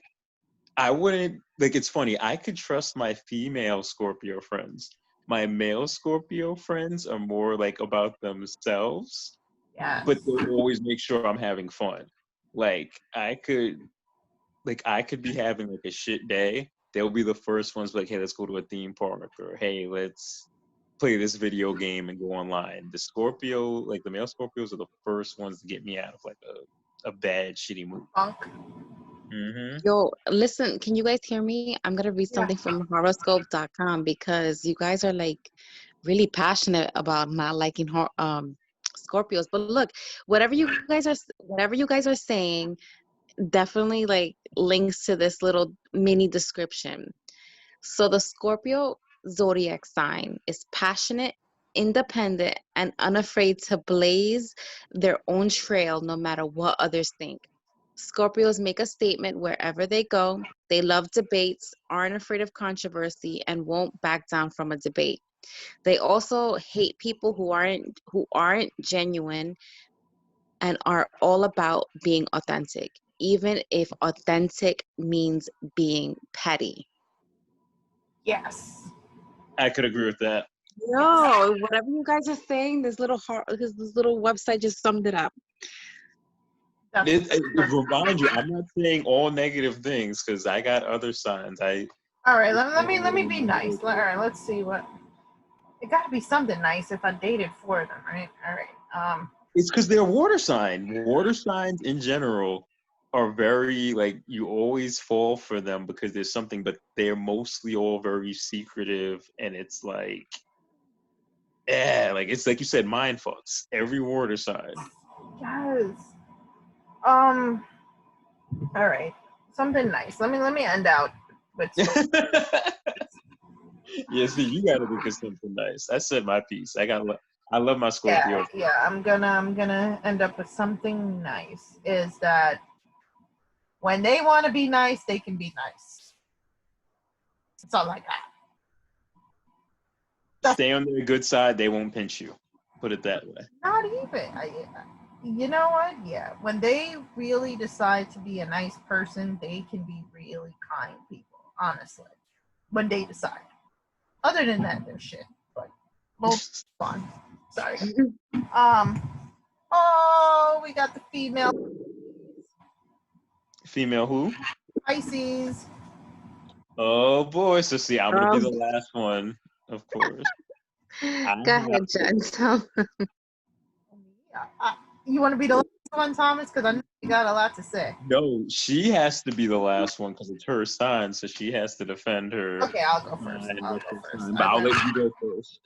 wouldn't, like, it's funny. I could trust my female Scorpio friends. My male Scorpio friends are more like about themselves, Yes. but they'll always make sure I'm having fun. Like I could be having like a shit day. They'll be the first ones like, hey, let's go to a theme park, or hey, let's play this video game and go online. The Scorpio, like the male Scorpios, are the first ones to get me out of like a bad, shitty mood. Funk. Mm-hmm. Yo, listen, can you guys hear me? I'm gonna read something from horoscope.com because you guys are like really passionate about not liking Scorpios. But look, whatever you guys are saying definitely like links to this little mini description. So the Scorpio zodiac sign is passionate, independent, and unafraid to blaze their own trail no matter what others think. Scorpios make a statement wherever they go. They love debates, aren't afraid of controversy, and won't back down from a debate. They also hate people who aren't genuine and are all about being authentic, even if authentic means being petty. Yes. I could agree with that. No, whatever you guys are saying, this little website just summed it up. It remind you, I'm not saying all negative things because I got other signs. All right, let me be nice. All right, let's see what. It got to be something nice if I dated for them, right? All right. It's because they're water sign. Water signs in general are very like, you always fall for them because there's something, but they're mostly all very secretive, and it's like, yeah, like it's like you said, mind fucks. Every water sign. Yes. All right. Something nice. Let me end out with. Yeah, see, you gotta think of something nice. I said my piece. I love my Scorpio. Yeah. I'm gonna end up with something nice. Is that when they want to be nice, they can be nice. It's all like that. Stay on their good side. They won't pinch you. Put it that way. Not even. You know what? Yeah. When they really decide to be a nice person, they can be really kind people. Honestly, when they decide. Other than that, they're shit. But most fun. Sorry. Oh, we got the female Female who? Pisces. Oh boy. So see, I'm gonna be the last one, of course. Go ahead, Jen. You want to be the last one, Thomas? Because I know you got a lot to say. No, she has to be the last one because it's her sign, so she has to defend her. Okay, I'll go first. But I'll let you go first.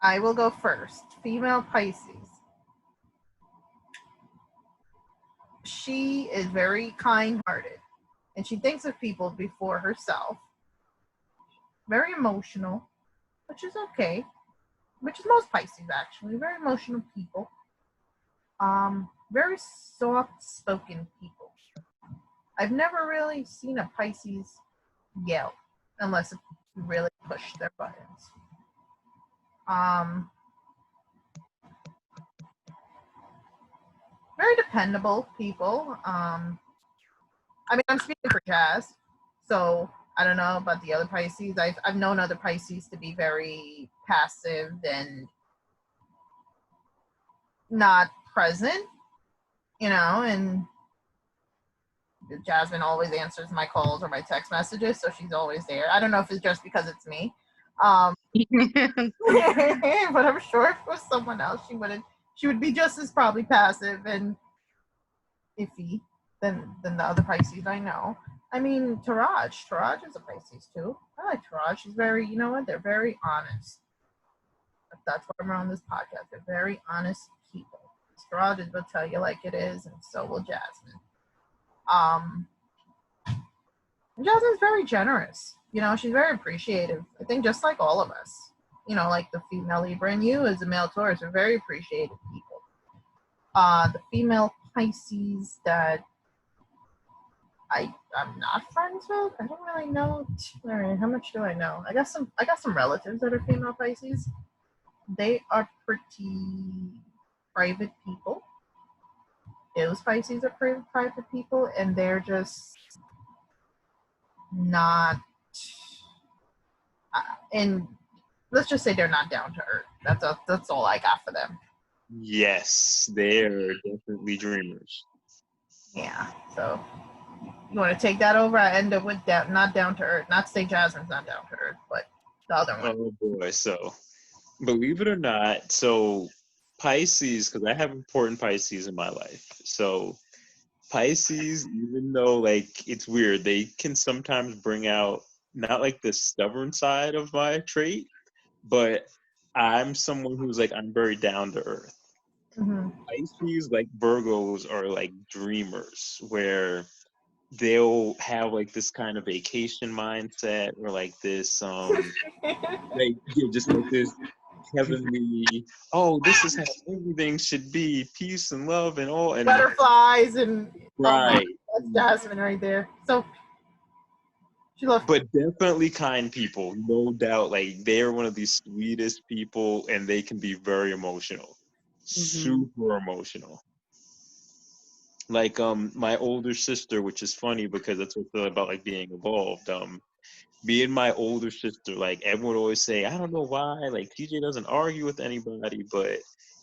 I will go first. Female Pisces. She is very kind-hearted, and she thinks of people before herself. Very emotional, which is okay. Which is most Pisces, actually. Very emotional people. Very soft-spoken people. I've never really seen a Pisces yell, unless it really push their buttons. Very dependable people. I mean, I'm speaking for Jazz, so I don't know about the other Pisces. I've known other Pisces to be very passive and not present, and Jasmine always answers my calls or my text messages, so she's always there. I don't know if it's just because it's me. But I'm sure if it was someone else, she would be just as probably passive and iffy than the other Pisces I know. I mean, Taraj is a Pisces too. I like Taraj. She's very, you know what? They're very honest. That's why we're on this podcast. They're very honest people. Taraj will tell you like it is, and so will Jasmine. Jasmine's very generous. She's very appreciative. I think just like all of us. Like the female Libra and you as a male Taurus are very appreciative people. The female Pisces that I'm not friends with. I don't really know. All right, how much do I know? I got some relatives that are female Pisces. They are pretty private people. Those Pisces are private people, and they're just not. And let's just say they're not down to earth. That's all I got for them. Yes, they're definitely dreamers. Yeah. So you want to take that over? I end up with not down to earth. Not say Jasmine's not down to earth, but the other one. Oh boy, so believe it or not, so Pisces, because I have important Pisces in my life. So Pisces, even though like it's weird, they can sometimes bring out not like the stubborn side of my trait, but I'm someone who's like I'm very down to earth. Mm-hmm. Pisces, like Virgos, are like dreamers where they'll have like this kind of vacation mindset or like this like just like this heavenly, oh, this is how everything should be, peace and love and all, and Butterflies and right. That's Jasmine right there. So she loves. But definitely kind people, no doubt. Like they're one of the sweetest people, and they can be very emotional, super emotional. Like my older sister, which is funny because that's what's about like being evolved. Me and my older sister, like everyone would always say, I don't know why, like TJ doesn't argue with anybody, but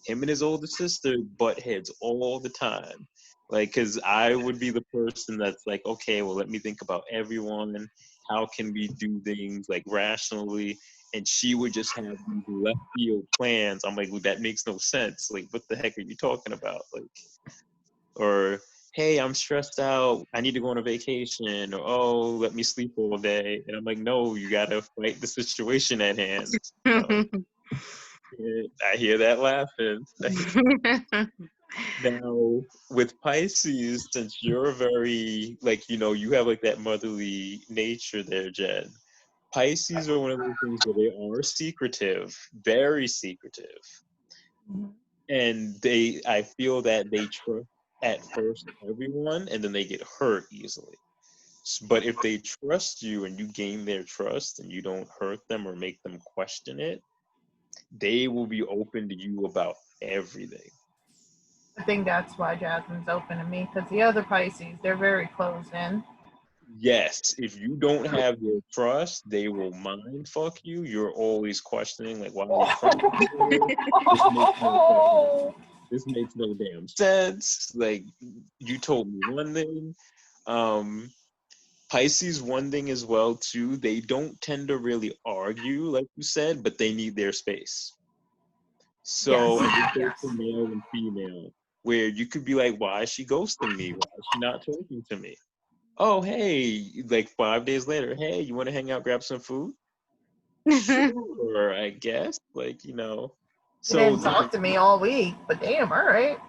him and his older sister butt heads all the time. Like, cause I would be the person that's like, okay, well, let me think about everyone. How can we do things like rationally? And she would just have these left field plans. I'm like, well, that makes no sense. Like, what the heck are you talking about? Like, or hey, I'm stressed out, I need to go on a vacation, or oh, let me sleep all day. And I'm like, no, you gotta fight the situation at hand. I hear that laughing. Now with Pisces, since you're very like, you have like that motherly nature there, Jen. Pisces are one of those things where they are secretive, very secretive. And I feel that they trust at first everyone, and then they get hurt easily. But if they trust you and you gain their trust and you don't hurt them or make them question it, they will be open to you about everything. I think that's why Jasmine's open to me, because the other Pisces, they're very closed in. Yes, if you don't have their trust, they will mind fuck you. You're always questioning, like, why are you trusting me? This makes no damn sense. Like, you told me one thing. Pisces, one thing as well too, they don't tend to really argue, like you said, but they need their space. So, and this goes for male and female, where you could be like, why is she ghosting me? Why is she not talking to me? Oh, hey, like 5 days later, hey, you want to hang out, grab some food? Sure, I guess. Like, You so didn't talk to me all week, but damn, all right.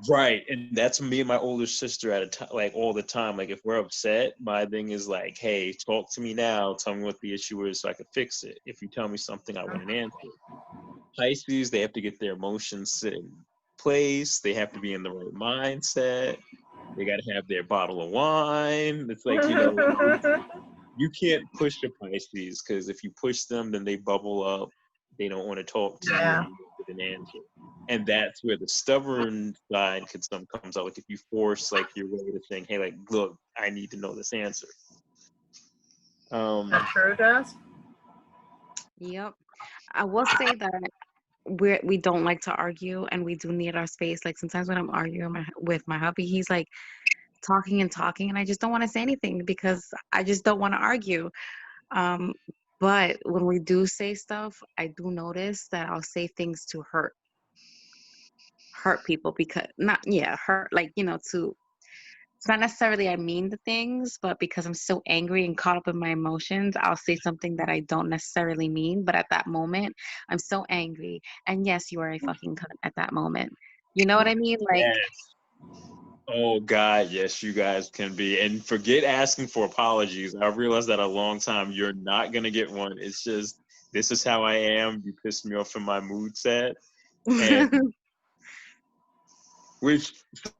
right, and that's me and my older sister at a time, like all the time. Like if we're upset, my thing is like, hey, talk to me now. Tell me what the issue is so I can fix it. If you tell me something, I want an answer. Pisces, they have to get their emotions set in place. They have to be in the right mindset. They got to have their bottle of wine. It's like, you can't push the Pisces because if you push them, then they bubble up. They don't want to talk to you, and you don't get an answer. And that's where the stubborn side comes out. Like if you force like your way to think, hey, like, look, I need to know this answer. That's true, Jazz. Yep. I will say that we don't like to argue, and we do need our space. Like sometimes when I'm arguing with my hubby, he's like talking and talking, and I just don't want to say anything because I just don't want to argue. But when we do say stuff, I do notice that I'll say things to hurt people because hurt, like, to, it's not necessarily I mean the things, but because I'm so angry and caught up in my emotions, I'll say something that I don't necessarily mean, but at that moment I'm so angry, and yes, you are a fucking cunt at that moment. You know what I mean? Like, Yes. Oh God, yes, you guys can be. And forget asking for apologies. I realized that a long time. You're not gonna get one. It's just this is how I am. You pissed me off in my mood set. And Which,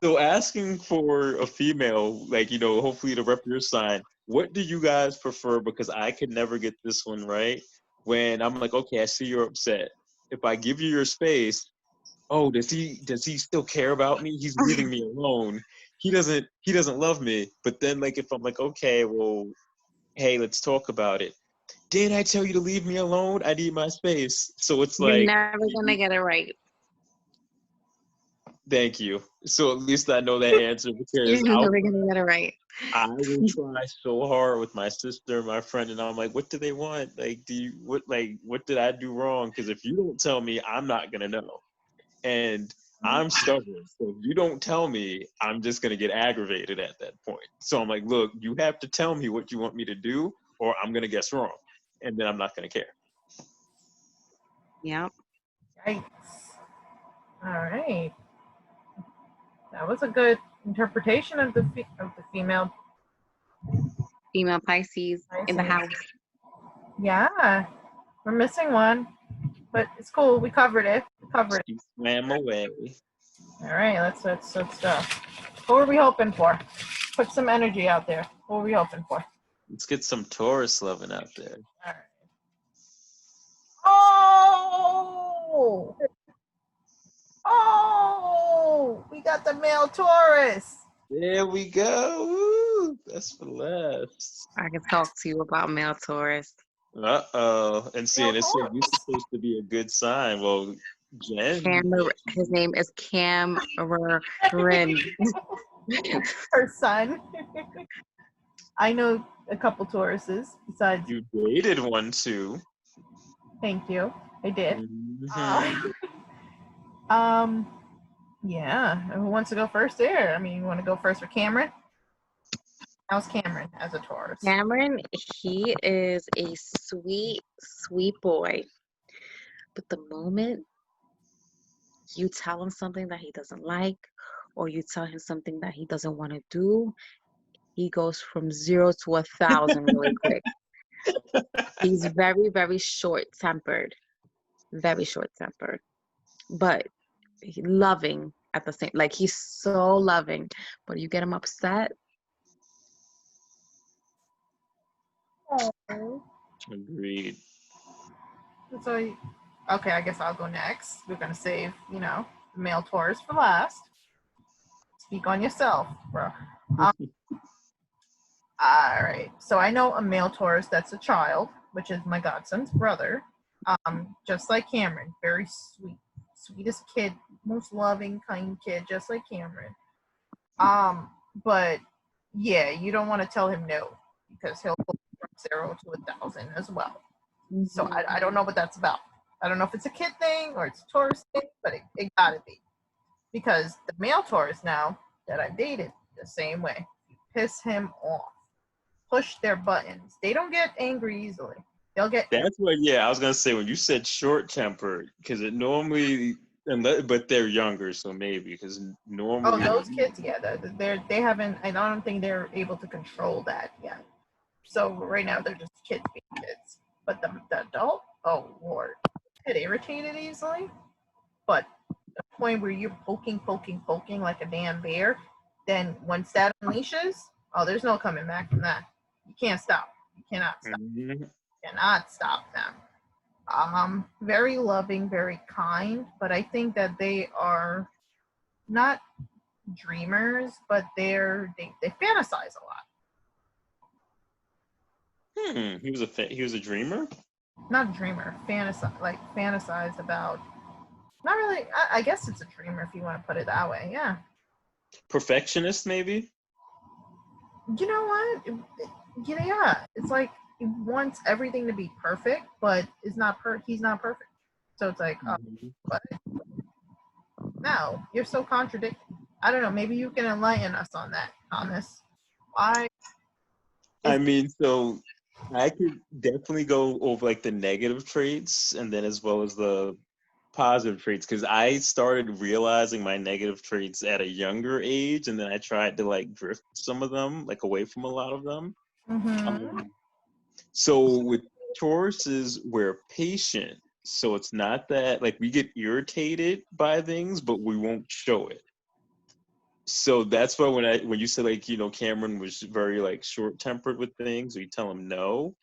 so asking for a female, like, hopefully to rep your sign, what do you guys prefer? Because I could never get this one right. When I'm like, okay, I see you're upset. If I give you your space, oh, does he still care about me? He's leaving me alone. He doesn't love me. But then like if I'm like, okay, well, hey, let's talk about it. Did I tell you to leave me alone? I need my space. So it's You're like, never gonna get it right. thank you. So at least I know that answer You're because never gonna get it right. I will try so hard with my sister, my friend, and I'm like, what do they want? Like, what did I do wrong? Because if you don't tell me, I'm not gonna know. And I'm stubborn. So if you don't tell me, I'm just gonna get aggravated at that point. So I'm like, look, you have to tell me what you want me to do, or I'm gonna guess wrong. And then I'm not gonna care. Yep. Yikes. All right. That was a good interpretation of the female. Female Pisces in the house. Yeah, we're missing one, but it's cool. We covered it. She swam away. All right, let's what were we hoping for? Put some energy out there. What were we hoping for? Let's get some Taurus loving out there. All right. Oh, we got the male Taurus. There we go. Woo, that's for last. I can talk to you about male Taurus. Uh-oh. And seeing it said you're supposed to be a good sign. Well, Jen. His name is Cameron. Her son. I know a couple Tauruses besides. You dated one too. Thank you. I did. Mm-hmm. Yeah. Who wants to go first there? I mean, you want to go first for Cameron? How's Cameron as a Taurus? Cameron, he is a sweet, sweet boy. But the moment you tell him something that he doesn't like, or you tell him something that he doesn't want to do, he goes from 0 to 1,000 really quick. He's very, very short-tempered. Very short-tempered. But loving at the same, like he's so loving, but you get him upset. Oh. Agreed. So, okay, I guess I'll go next. We're gonna save, male Taurus for last. Speak on yourself, bro. All right. So I know a male Taurus that's a child, which is my godson's brother. Just like Cameron, very sweet, sweetest kid, most loving, kind kid, just like Cameron. But yeah, you don't want to tell him no because he'll go from 0 to 1,000 as well. So I don't know what that's about. I don't know if it's a kid thing or it's a Taurus thing, but it gotta be. Because the male Taurus now that I've dated, the same way. You piss him off. Push their buttons. They don't get angry easily. They'll get. That's what. Yeah, I was gonna say when you said short-tempered, because it normally, but they're younger, so maybe because normally. Oh, those kids, yeah, they haven't. I don't think they're able to control that yet. So right now they're just kids being kids. But the adult, oh Lord, get irritated easily. But the point where you're poking like a damn bear, then once that unleashes, oh, there's no coming back from that. You can't stop. You cannot stop. Mm-hmm. Cannot stop them. Very loving, very kind, but I think that they are not dreamers, but they fantasize a lot. He was a dreamer. Not a dreamer, fantasize about. Not really. I guess it's a dreamer if you want to put it that way. Yeah. Perfectionist, maybe. You know what? Yeah. It's like he wants everything to be perfect, but he's not perfect. So it's like, but no, you're so contradicting. I don't know. Maybe you can enlighten us on that, Thomas. Why? I mean, so I could definitely go over like the negative traits and then as well as the positive traits because I started realizing my negative traits at a younger age and then I tried to like drift some of them like away from a lot of them. Mm-hmm. So with Tauruses, we're patient. So it's not that like we get irritated by things, but we won't show it. So that's why when you said like, you know, Cameron was very like short tempered with things, or you tell him no,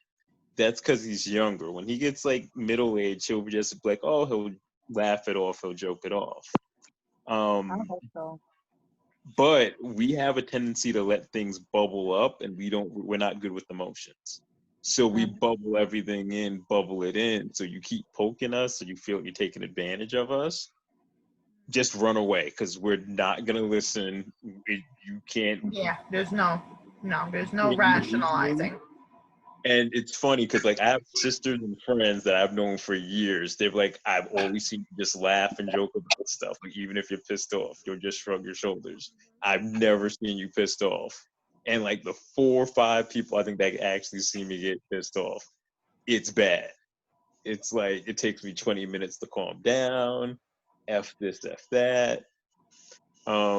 that's because he's younger. When he gets like middle age, he'll just be like, oh, he'll laugh it off, he'll joke it off. I hope so. But we have a tendency to let things bubble up, and we're not good with emotions. So we bubble everything in, bubble it in. So you keep poking us, so you feel like you're taking advantage of us. Just run away, because we're not gonna listen. You can't. Yeah, there's no rationalizing. And it's funny because like I have sisters and friends that I've known for years. They've like I've always seen you just laugh and joke about stuff. Like even if you're pissed off, you'll just shrug your shoulders. I've never seen you pissed off. And like the 4 or 5 people I think that actually see me get pissed off, it's bad. It's like it takes me 20 minutes to calm down. F this, F that. But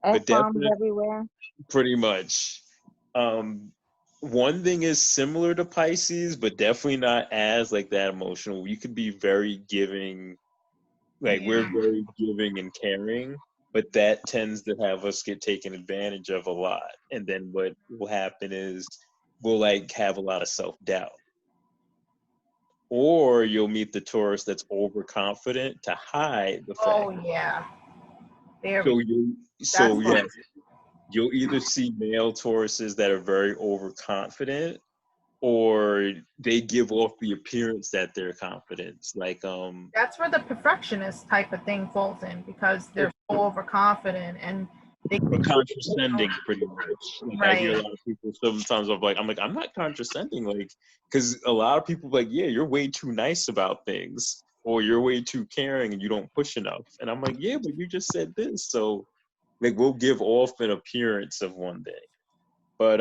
F-bombs definitely everywhere. pretty much. Um, One thing is similar to Pisces, but definitely not as like that emotional. We could be very giving, like we're very giving and caring, but that tends to have us get taken advantage of a lot. And then what will happen is we'll like have a lot of self-doubt. Or you'll meet the Taurus that's overconfident to hide the fact. Oh yeah. There So we go. you, That's so yeah, you'll either see male Tauruses that are very overconfident, or they give off the appearance that they're confident. Like that's where the perfectionist type of thing falls in, because they're so overconfident and they but condescending pretty much. Like I hear a right. lot of people sometimes I'm not condescending, like because a lot of people like, yeah, you're way too nice about things, or you're way too caring and you don't push enough. And I'm like, yeah, but you just said this. So like we'll give off an appearance of one thing. But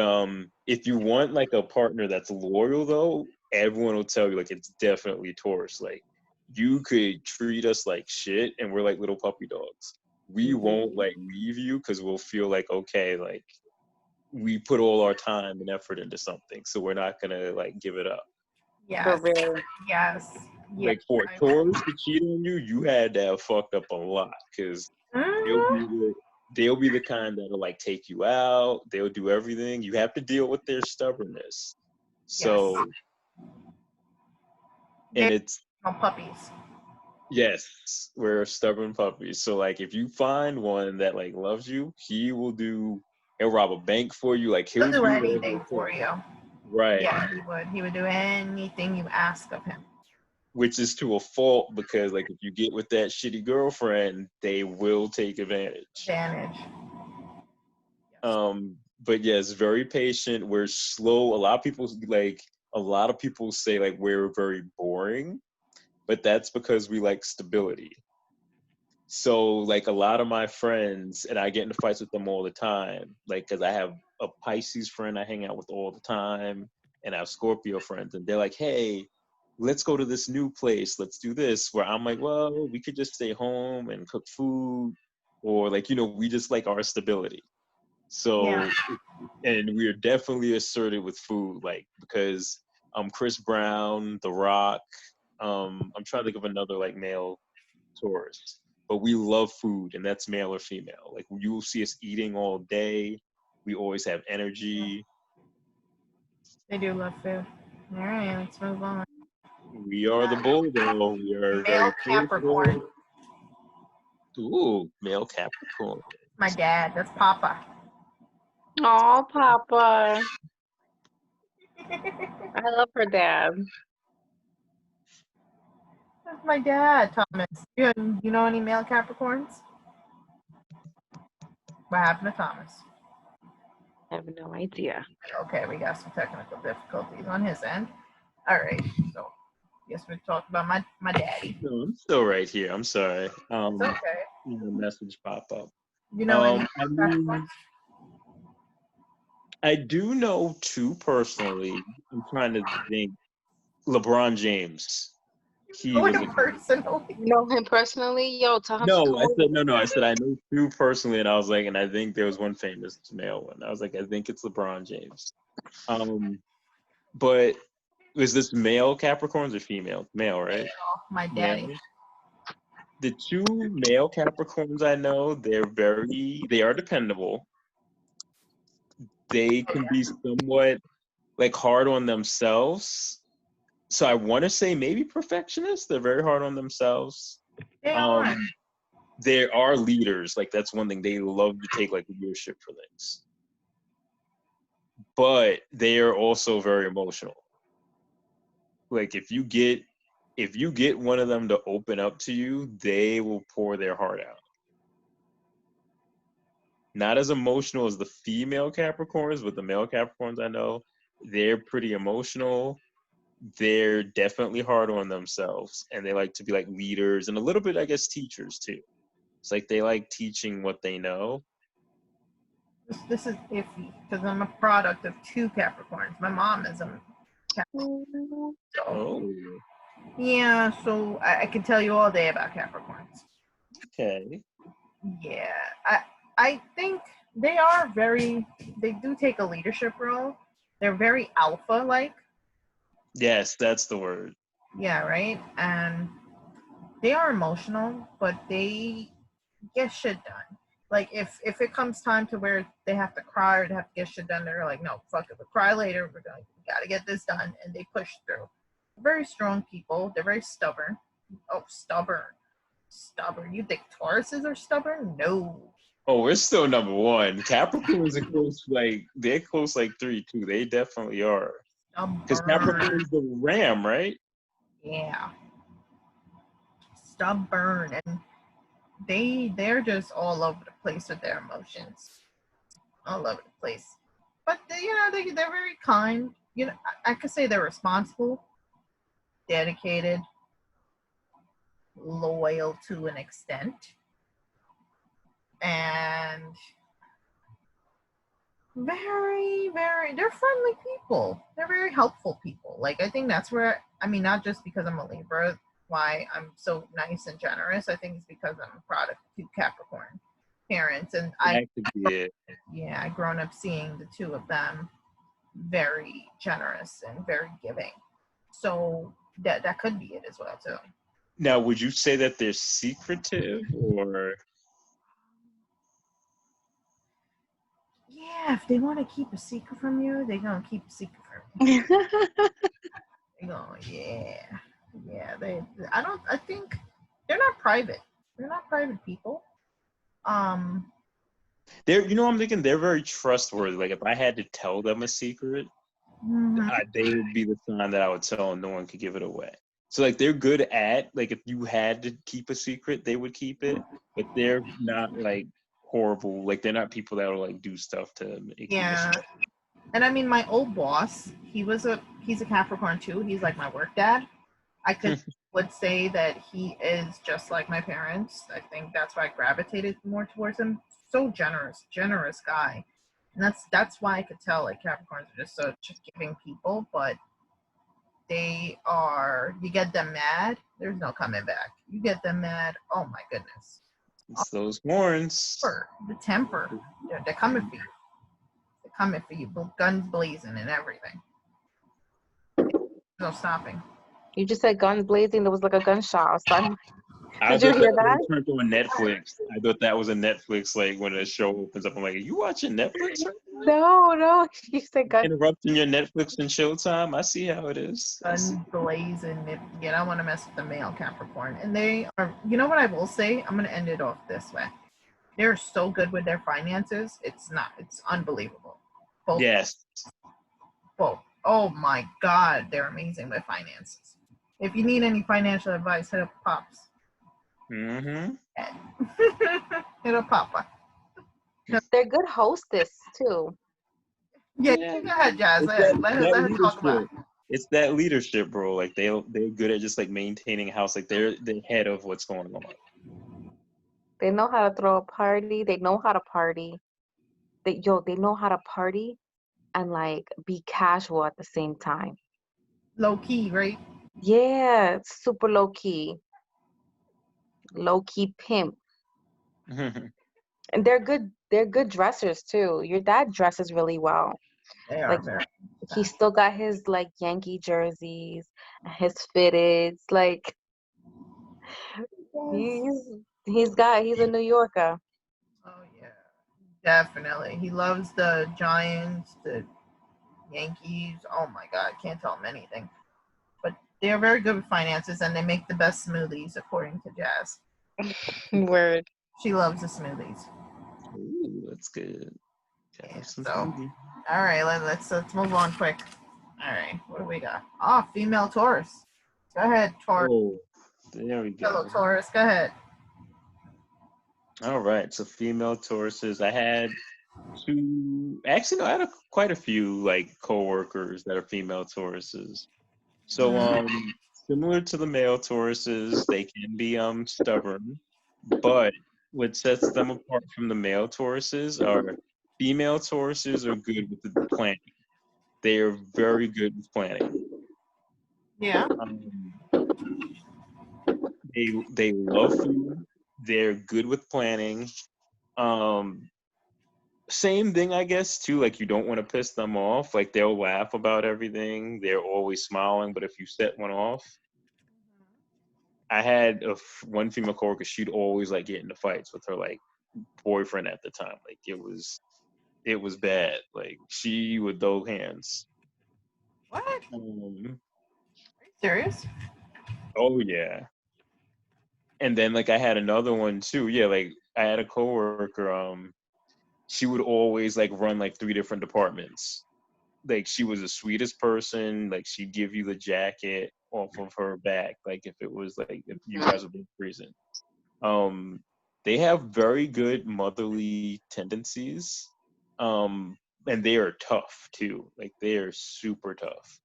if you want like a partner that's loyal though, everyone will tell you like it's definitely Taurus. Like you could treat us like shit and we're like little puppy dogs. We won't like leave you because we'll feel like, okay, like we put all our time and effort into something, so we're not gonna like give it up. For Yes. real. Yes. Yes. Like for a Taurus to cheat on you, you had to have fucked up a lot, because they'll be the they'll be the kind that'll like take you out. They'll do everything. You have to deal with their stubbornness. So, and They're it's puppies. yes, we're stubborn puppies. So like if you find one that like loves you, he'll rob a bank for you. Like He'll he'll do do whatever anything it for takes. you. Right. Yeah, he would. He would do anything you ask of him. Which is to a fault, because like if you get with that shitty girlfriend, they will take advantage. Advantage. But yes, very patient. We're slow. A lot of people say like we're very boring, but that's because we like stability. So like a lot of my friends, and I get into fights with them all the time, like because I have a Pisces friend I hang out with all the time, and I have Scorpio friends, and they're like, hey, let's go to this new place, let's do this, where I'm like, well, we could just stay home and cook food, or like, you know, we just like our stability. Yeah. So, and we are definitely assertive with food, like because Chris Brown, The Rock, I'm trying to think of another like male Taurus, but we love food, and that's male or female. Like you will see us eating all day. We always have energy. They do love food. All right, let's move on. We are the bull, though. We are Male very Capricorn. playful. Ooh, male Capricorn. My dad. That's Papa. Oh, Papa. I love her dad. That's my dad, Thomas. You know any male Capricorns? What happened to Thomas? I have no idea. Okay, we got some technical difficulties on his end. All right, so guess we talked about my daddy. No, I'm still right here. I'm sorry. It's okay. The message pop up. You know any I mean, I do know two personally. I'm trying to think. LeBron James. He was a personally? You know him personally? Yo, tell him to no. come I over. said no. I said I know two personally, and I was like, and I think there was one famous male one. I was like, I think it's LeBron James. But was this male Capricorns or female? Male, right? My daddy. Male. the two male Capricorns I know, they are dependable. They can be somewhat like hard on themselves. So I want to say maybe perfectionists. They're very hard on themselves. They are. They are leaders. Like that's one thing. They love to take like leadership for things. But they are also very emotional. Like if you get one of them to open up to you, they will pour their heart out. Not as emotional as the female Capricorns, but the male Capricorns I know, they're pretty emotional. They're definitely hard on themselves, and they like to be like leaders and a little bit, I guess, teachers too. It's like they like teaching what they know. This is iffy because I'm a product of two Capricorns. My mom is a Capricorn. Oh, Yeah, so I can tell you all day about Capricorns. okay. Yeah, I think they do take a leadership role. They're very alpha-like. Yes, that's the word. Yeah, right? And they are emotional, but they get shit done. Like if it comes time to where they have to cry or they have to get shit done, they're like, no, fuck it, we'll cry later. We gotta get this done, and they push through. Very strong people. They're very stubborn. Oh, stubborn. You think Tauruses are stubborn? No. Oh, we're still number one. Capricorns are close, like they're close, like 3-2. They definitely are. Because Capricorn is the ram, right? Yeah. Stubborn, and they're just all over the place with their emotions. All over the place. But they're very kind. I could say they're responsible, dedicated, loyal to an extent, and very, very, they're friendly people. They're very helpful people. Like, I think that's where, not just because I'm a Libra, why I'm so nice and generous. I think it's because I'm a product of two Capricorn parents. And I've grown up seeing the two of them very generous and very giving. So that could be it as well, too. Now, would you say that they're secretive or? Yeah, if they want to keep a secret from you, they're going to keep a secret from you. They're going, yeah. Yeah, I think they're not private. They're not private people. I'm thinking they're very trustworthy. Like if I had to tell them a secret, they would be the sign that I would tell and no one could give it away. So like they're good at, like if you had to keep a secret, they would keep it, but they're not like horrible. Like they're not people that will like do stuff to make you miss it. And my old boss, he's a Capricorn too. He's like my work dad. I would say that he is just like my parents. I think that's why I gravitated more towards him. So generous guy. And that's why I could tell like Capricorns are just such giving people, but you get them mad, there's no coming back. You get them mad, oh my goodness. It's those horns. The temper. They're coming for you. They're coming for you. Guns blazing and everything. No stopping. You just said guns blazing. There was like a gunshot outside. Did you hear that? I turned on Netflix. I thought that was a Netflix, like when a show opens up. I'm like, are you watching Netflix right now? No. You said guns. Interrupting your Netflix and Showtime. I see how it is. Guns blazing. I don't want to mess with the male Capricorn. And they are, you know what I will say? I'm going to end it off this way. They're so good with their finances. It's unbelievable. Yes. Both. Oh my God. They're amazing with finances. If you need any financial advice, hit up Pops. Mm-hmm. Hit up Papa. They're good hostess too. Yeah. Go ahead, Jazz. Let her talk about it. It's that leadership, bro. Like they're good at just like maintaining a house. Like they're the head of what's going on. They know how to throw a party. They know how to party. They know how to party and like be casual at the same time. Low key, right? Yeah, it's super low key. Low key pimp. And they're good dressers too. Your dad dresses really well. They are very he still got his like Yankee jerseys, his fitteds, like He's a New Yorker. Oh yeah, definitely. He loves the Giants, the Yankees. Oh my God, can't tell him anything. But they are very good with finances, and they make the best smoothies, according to Jazz. Word. She loves the smoothies. Ooh, that's good. Gotta Yeah, have some so, smoothie. all right, let's move on quick. All right, what do we got? Oh, female Taurus. Go ahead, Taurus. Oh, there we Fellow go. Taurus, go ahead. All right, so female Tauruses. I had two. Actually, no, I had quite a few like coworkers that are female Tauruses. So, similar to the male Tauruses, they can be stubborn, but what sets them apart from the male Tauruses are female Tauruses are good with the planning. They are very good with planning. Yeah. Um, they love food. They're good with planning. Um, Same thing, I guess, too. Like you don't want to piss them off. Like they'll laugh about everything. They're always smiling. But if you set one off, I had one female coworker. She'd always like get into fights with her like boyfriend at the time. Like it was bad. Like she would throw hands. What? Are you Um, serious? oh yeah. And then like I had another one too. Yeah, like I had a coworker. She would always like run like three different departments. Like she was the sweetest person. Like she'd give you the jacket off of her back. Like if it was like if you guys were being freezing. Um, they have very good motherly tendencies. Um, and they are tough too. Like they are super tough.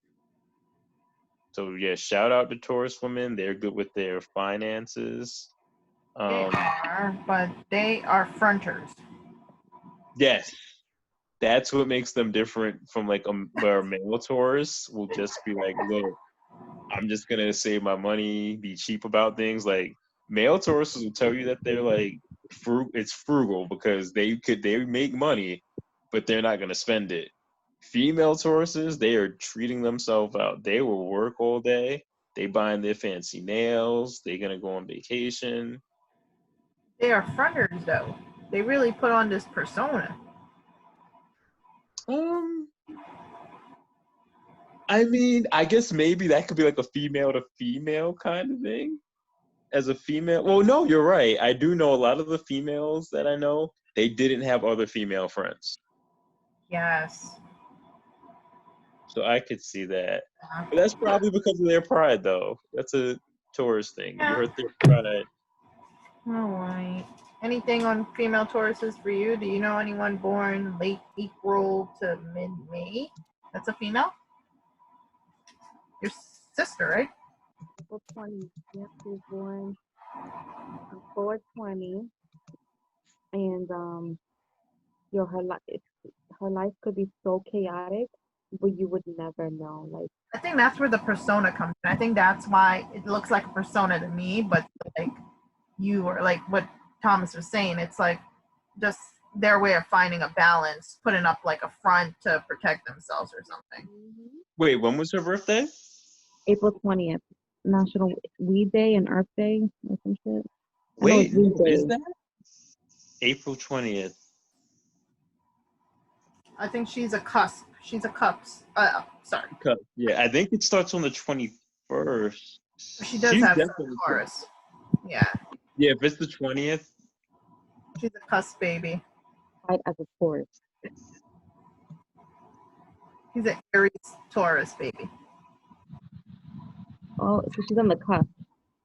So yeah, shout out to Taurus women. They're good with their finances. They are, but they are fronters. Yes, that's what makes them different from like where male Taurus will just be like, look, I'm just gonna save my money, be cheap about things. Like male Tauruses will tell you that they're like it's frugal because they make money, but they're not gonna spend it. Female Tauruses, they are treating themselves out. They will work all day. They buying their fancy nails. They're gonna go on vacation. They are fronters, though. They really put on this persona. Um, I mean, I guess maybe that could be like a female to female kind of thing. As a female, well, no, you're right. I do know a lot of the females that I know, they didn't have other female friends. Yes. So I could see that. Uh, But that's probably because of their pride, though. That's a Taurus thing. You yeah. hurt their pride. All right. Anything on female Tauruses for you? Do you know anyone born late April to mid-May? That's a female? Your sister, right? April 20th. Yep, she was born on 4/20, and her life could be so chaotic, but you would never know. Like, I think that's where the persona comes in. I think that's why it looks like a persona to me, but like you or like what Thomas was saying, it's like just their way of finding a balance, putting up like a front to protect themselves or something. Wait, when was her birthday? April 20th, National Weed Day and Earth Day or some shit. Wait, Weed is Day. that? April 20th. I think she's a cusp. She's a cups. Sorry. Yeah, I think it starts on the 21st. She does She's have some definitely. Taurus. Yeah. Yeah, if it's the 20th. She's a cusp baby. Right as a Taurus. She's an Aries Taurus baby. Oh, so she's on the cusp.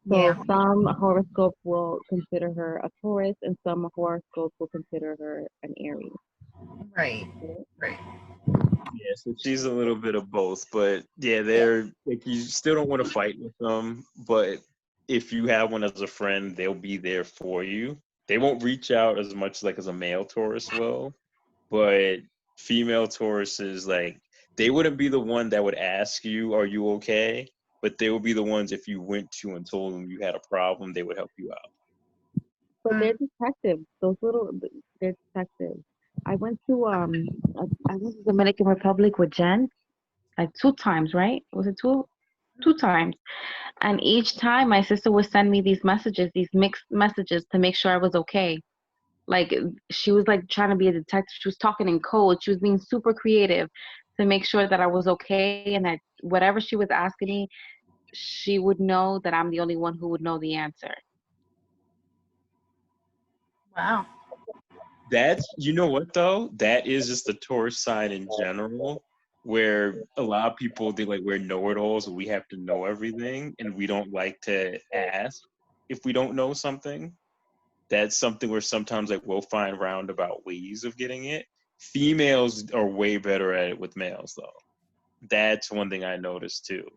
So Yeah. some horoscopes will consider her a Taurus, and some horoscopes will consider her an Aries. Right. Right. Yeah, so she's a little bit of both, but yeah, they're like you still don't want to fight with them, but if you have one as a friend, they'll be there for you. They won't reach out as much like as a male Taurus will, but female Tauruses like they wouldn't be the one that would ask you, "Are you okay?" But they would be the ones if you went to and told them you had a problem, they would help you out. But they're detectives. They're detectives. I went to I went to Dominican Republic with Jen, like 2 times, right? Was it 2? 2 times. And each time my sister would send me these messages, these mixed messages to make sure I was okay. Like she was like trying to be a detective. She was talking in code. She was being super creative to make sure that I was okay and that whatever she was asking me, she would know that I'm the only one who would know the answer. Wow. That's, you know what though? That is just the Taurus sign in general, where a lot of people, they like, we're know-it-alls, we have to know everything, and we don't like to ask if we don't know something. That's something where sometimes like we'll find roundabout ways of getting it. Females are way better at it with males though. That's one thing I noticed too.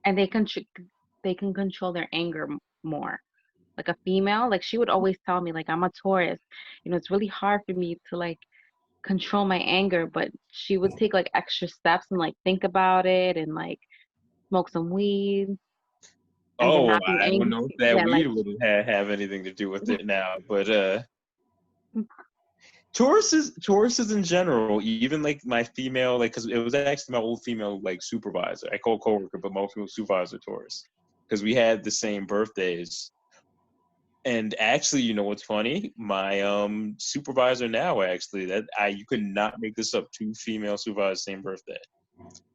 And they can control their anger more. Like a female, like she would always tell me, like, I'm a Taurus. You know, it's really hard for me to like control my anger, but she would take like extra steps and like think about it and like smoke some weed and then Oh, not be I don't angry. know if that Yeah, like weed would have anything to do with it now, but Tauruses in general, even like my female, like, because it was actually my old female like supervisor. I call coworker, but my female supervisor Taurus, because we had the same birthdays. And actually, you know what's funny? My supervisor now, actually, that I you could not make this up. Two female supervisors, same birthday.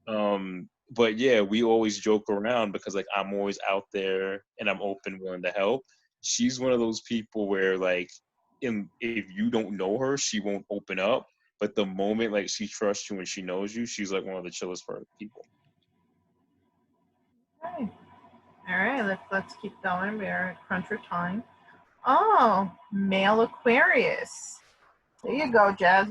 But yeah, we always joke around because like I'm always out there and I'm open, willing to help. She's one of those people where like, if you don't know her, she won't open up. But the moment like she trusts you and she knows you, she's like one of the chillest people. Okay. All right, let's keep going. We are at cruncher time. Oh, male Aquarius. There you go, Jazz.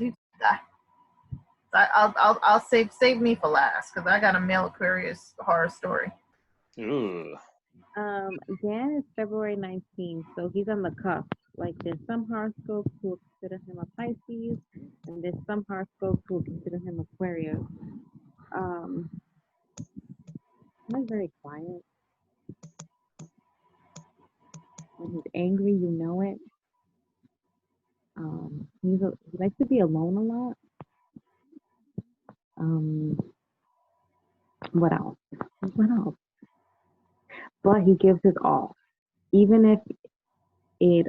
I'll save me for last because I got a male Aquarius horror story. Ugh. Dan is February 19th, so he's on the cusp. Like there's some horoscopes who will consider him a Pisces, and there's some horoscopes who will consider him Aquarius. He's very quiet. When he's angry, you know it. He likes to be alone a lot. What else? What else? But he gives his all, even if it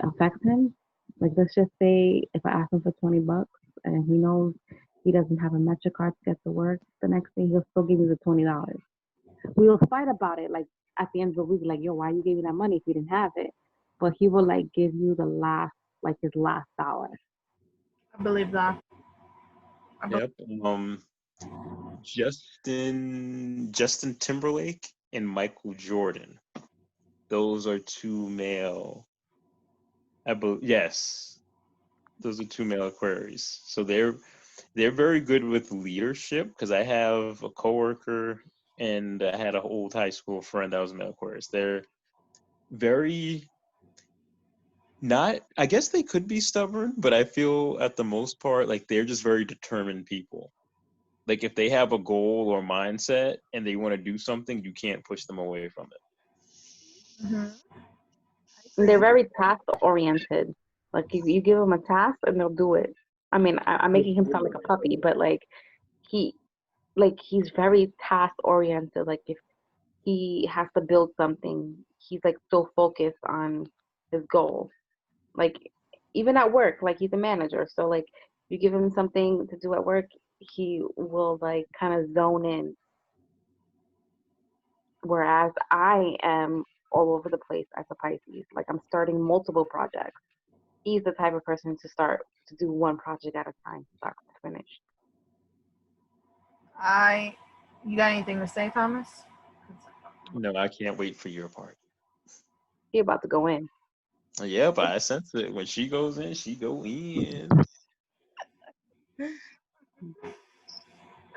affects him. Like let's just say if I ask him for $20 and he knows he doesn't have a Metro card to get to work the next day, he'll still give me the $20. We'll fight about it. Like at the end of the week, like yo, why you gave me that money if you didn't have it? But he will like give you the last, like his last dollar. I believe that. Yep. Justin Timberlake and Michael Jordan. Those are two male. Yes, those are two male Aquarius. So they're very good with leadership because I have a coworker and I had an old high school friend that was a male Aquarius. They're very not. I guess they could be stubborn, but I feel at the most part like they're just very determined people. Like if they have a goal or mindset and they want to do something, you can't push them away from it. Mm-hmm. they're very task oriented. Like you give them a task and they'll do it. I mean, I'm making him sound like a puppy, but like he he's very task oriented. Like if he has to build something, he's like so focused on his goal. Like even at work, like he's a manager, so like you give him something to do at work, he will like kind of zone in. Whereas I am all over the place as a Pisces. Like I'm starting multiple projects. He's the type of person to do one project at a time, start to finish. You got anything to say, Thomas? No, I can't wait for your part. He about to go in. Yeah, but I sense it. When she goes in, she go in.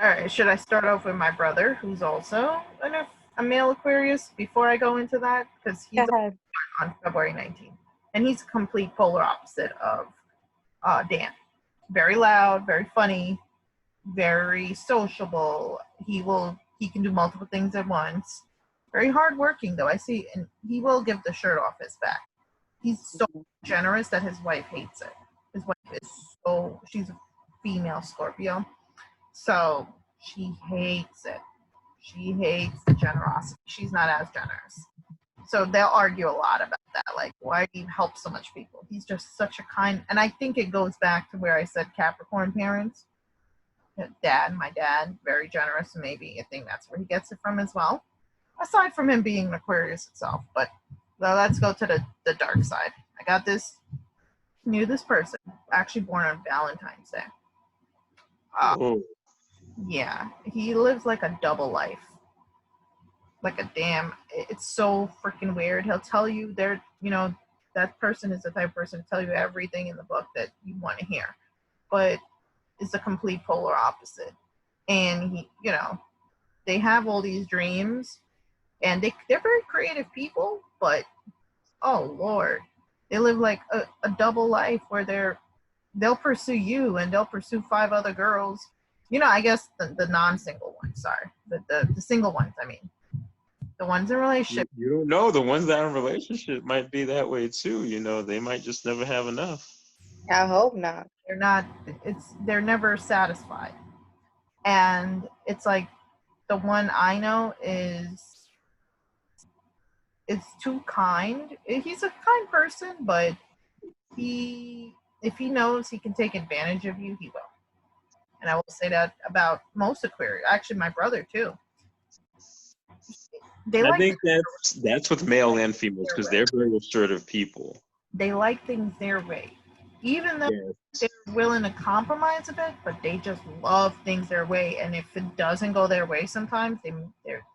All right, should I start off with my brother, who's also a male Aquarius, before I go into that? Because he's on February 19th, and he's a complete polar opposite of Dan. Very loud, very funny, very sociable. He can do multiple things at once. Very hardworking, though. I see, and he will give the shirt off his back. He's so generous that his wife hates it. His wife is she's a female Scorpio. So she hates it. She hates the generosity. She's not as generous. So they'll argue a lot about that. Like, why do you help so much people? He's just such a kind, and I think it goes back to where I said Capricorn parents. My dad, very generous, and maybe I think that's where he gets it from as well. Aside from him being an Aquarius itself. But well, let's go to the dark side. I got knew this person, actually born on Valentine's Day. Yeah, he lives like a double life. Like a damn, it's so freaking weird. He'll tell you that person is the type of person to tell you everything in the book that you want to hear, but it's a complete polar opposite. And they have all these dreams, and they're very creative people, but oh Lord, they live like a double life where they'll pursue you and they'll pursue 5 other girls. I guess the non-single ones, sorry, the single ones, I mean. The ones in relationship. You don't know. The ones that are in relationship might be that way too. They might just never have enough. I hope not. They're never satisfied. And it's like the one I know is too kind. He's a kind person, but if he knows he can take advantage of you, he will. And I will say that about most Aquarius. Actually, my brother too. I think that's with male and females, because they're very assertive people. They like things their way, even though they're willing to compromise a bit, but they just love things their way. And if it doesn't go their way, sometimes they're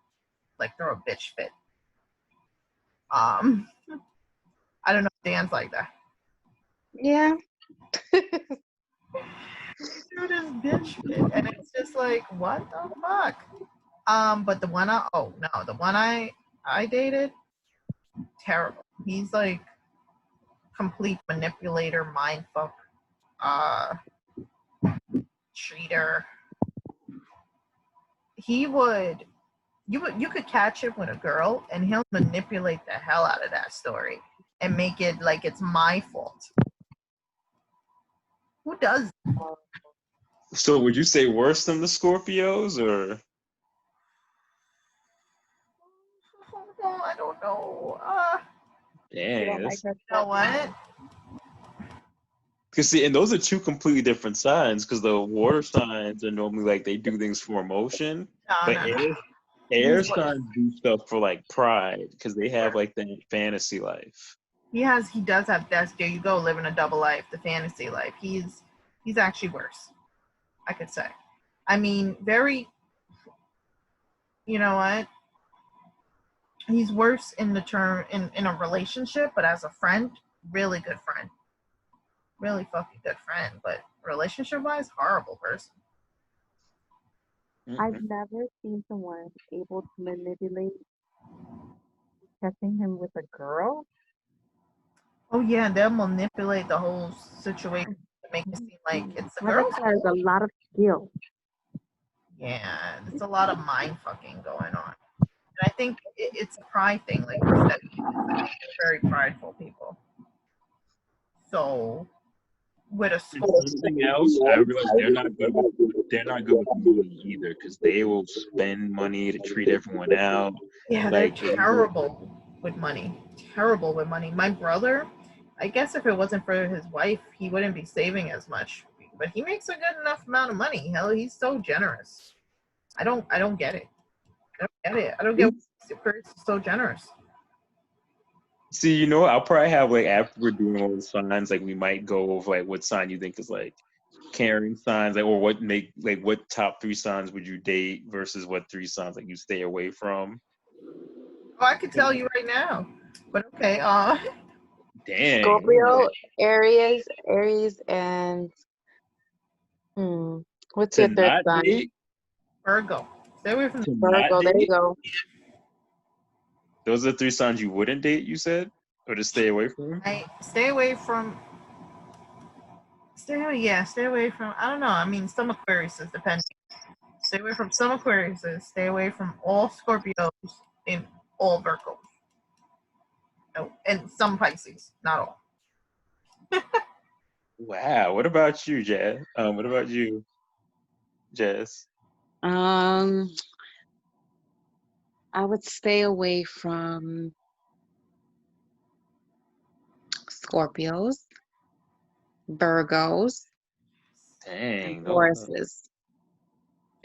like throw a bitch fit. I don't know if Dan's like that. Yeah. Dude is bitch fit, and it's just like, what the fuck? But the one I dated, terrible. He's like complete manipulator, mindfuck, cheater. You could catch him with a girl, and he'll manipulate the hell out of that story and make it like it's my fault. Who does? So would you say worse than the Scorpios, or? I don't know. Dang. You know what? Because see, and those are 2 completely different signs. Because the water signs are normally like they do things for emotion, but air signs do stuff for like pride, because they have like that fantasy life. He does have. There you go, living a double life, the fantasy life. He's actually worse, I could say. I mean, very. You know what? He's worse in the term in a relationship, but as a friend, really good friend. Really fucking good friend, but relationship-wise, horrible person. I've never seen someone able to manipulate testing him with a girl. Oh yeah, they'll manipulate the whole situation to make it seem like it's the girl. There's a lot of skill. Yeah, there's a lot of mind fucking going on. And I think it's a pride thing, like you said. They're very prideful people. So with a something else, I realize they're not good with money either, because they will spend money to treat everyone out. Yeah, they're terrible with money. Terrible with money. My brother, I guess if it wasn't for his wife, he wouldn't be saving as much. But he makes a good enough amount of money. Hell, he's so generous. I don't get it. I don't get why he's so generous. See, I'll probably have like, after we're doing all the signs, like we might go over like what sign you think is like caring signs, like, or what top 3 signs would you date versus what 3 signs like you stay away from. Oh, I could tell you right now, but okay. Dang. Scorpio, Aries, and what's your third sign? Virgo. Stay away from Virgo. There you go. Those are 3 signs you wouldn't date, you said? Or to stay away from? Stay away from, I don't know. I mean, some Aquariuses, depending. Stay away from some Aquariuses. Stay away from all Scorpios and all Virgos. No, and some Pisces, not all. Wow. What about you, Jazz? What about you, Jess? I would stay away from Scorpios, Virgos, and Dang. Oh. Tauruses.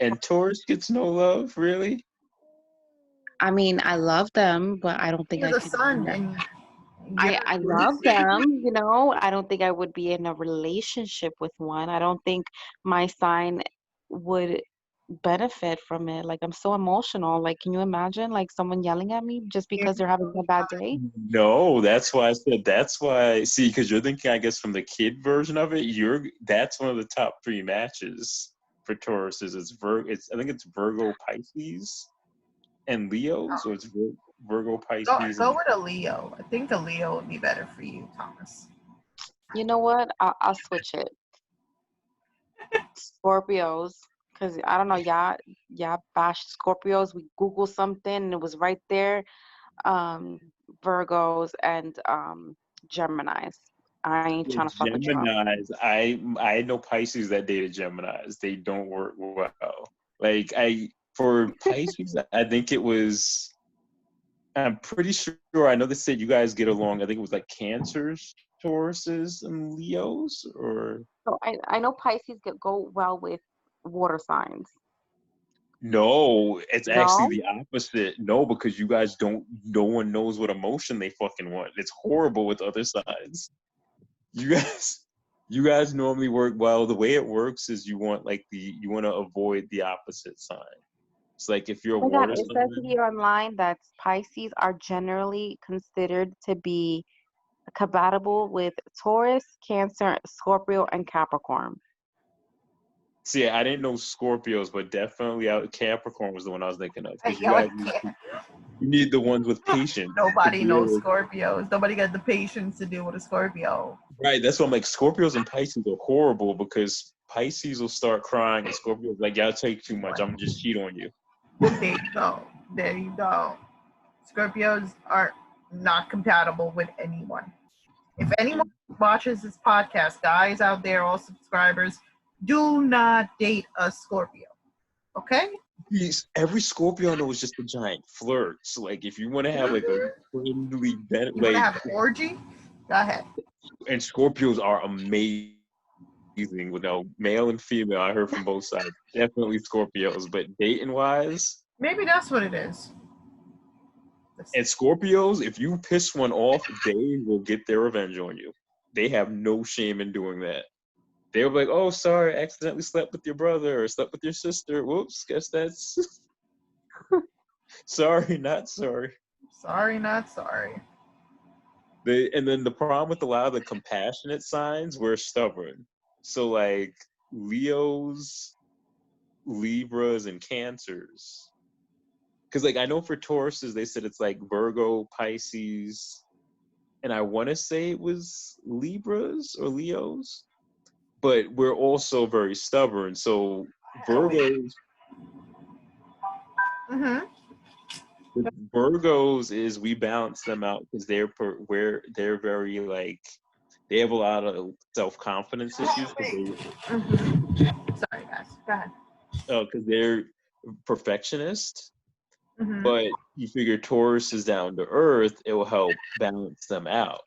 And Taurus gets no love, really? I mean, I love them, but I don't think You're I the could. sun, and you're I love them, you know. I don't think I would be in a relationship with one. I don't think my sign would benefit from it. Like I'm so emotional. Like, can you imagine like someone yelling at me just because they're having a bad day? No, that's why I said that's why. See, because you're thinking, I guess, from the kid version of it. That's one of the top three matches for Tauruses. I think it's Virgo, Pisces, and Leos, or it's Virgo, Pisces, go and with a Leo. I think a Leo would be better for you, Thomas. You know what? I'll switch it. Scorpios, because I don't know, y'all bashed Scorpios. We Googled something and it was right there. Um, Virgos and Geminis. I ain't the trying to fuck with y'all. Geminis. I know Pisces that dated Geminis. They don't work well. Like for Pisces, I think it was. I'm pretty sure. I know they said you guys get along. I think it was like Cancers, Tauruses, and Leos, or So I know Pisces go well with water signs. no, it's actually No? the opposite. No, because you guys don't. No one knows what emotion they fucking want. It's horrible with other signs. You guys, you guys normally work well. The way it works is you want to avoid the opposite sign. It's like if you're a Oh my God, water it says sign. here online that Pisces are generally considered to be compatible with Taurus, Cancer, Scorpio, and Capricorn. See, I didn't know Scorpios, but definitely Capricorn was the one I was thinking of Hey, because yo, I can't. you need the ones with patience to Nobody deal knows with. Scorpios. Nobody got the patience to deal with a Scorpio. Right, that's what I'm like. Scorpios and Pisces are horrible because Pisces will start crying and Scorpios like, y'all take too much. I'm gonna just cheat on you. There you go. There you go. Scorpios are not compatible with anyone. If anyone watches this podcast, guys out there, all subscribers, do not date a Scorpio. Okay? Every Scorpio I know is just a giant flirt. So like, if you want to have like a friendly, You want to like, have an orgy? Go ahead. and Scorpios are amazing. Male and female. I heard from both sides. Definitely Scorpios, but dating wise, Maybe that's what it is. and Scorpios, if you piss one off, they will get their revenge on you. They have no shame in doing that. They'll be like, "Oh, sorry, I accidentally slept with your brother or slept with your sister. Whoops, guess that's sorry, not sorry." Sorry, not sorry. And then the problem with a lot of the compassionate signs, we're stubborn. So like Leos, Libras, and Cancers. Because like I know for Tauruses, they said it's like Virgo, Pisces, and I want to say it was Libras or Leos, but we're also very stubborn. So Virgos, Mm-hmm. Virgos is we balance them out because they're very like they have a lot of self confidence issues Sorry, guys. Go ahead. because they're perfectionist. Mm-hmm. But you figure Taurus is down to earth, it will help balance them out.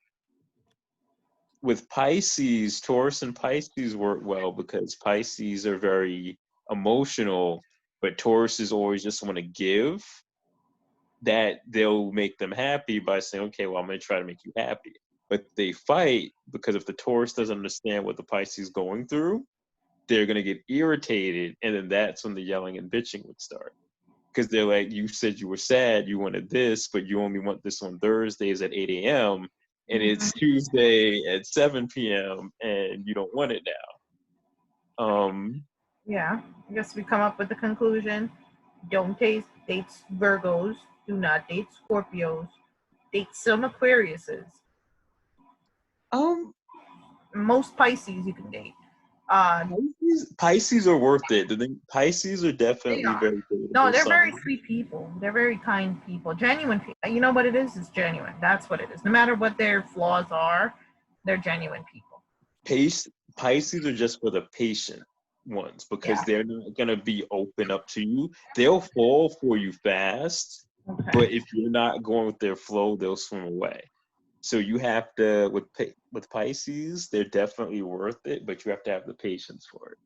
With Pisces, Taurus and Pisces work well because Pisces are very emotional, but Taurus is always just want to give. That they'll make them happy by saying, okay, well, I'm going to try to make you happy. But they fight because if the Taurus doesn't understand what the Pisces is going through, they're going to get irritated. And then that's when the yelling and bitching would start. Because they're like, you said you were sad, you wanted this, but you only want this on Thursdays at 8 a.m. And it's Tuesday at 7 p.m. and you don't want it now. Yeah. I guess we come up with the conclusion. Don't date Virgos. Do not date Scorpios. Date some Aquariuses. Um, Most Pisces you can date. Pisces are worth it. Pisces are They definitely are. very good. No, they're very sweet people. They're very kind people. Genuine people. You know what it is? It's genuine. That's what it is. No matter what their flaws are, they're genuine people. Pisces are just for the patient ones because Yeah. they're not going to be open up to you. They'll fall for you fast, Okay. But if you're not going with their flow, they'll swim away. So you have to, with Pisces, they're definitely worth it, but you have to have the patience for it.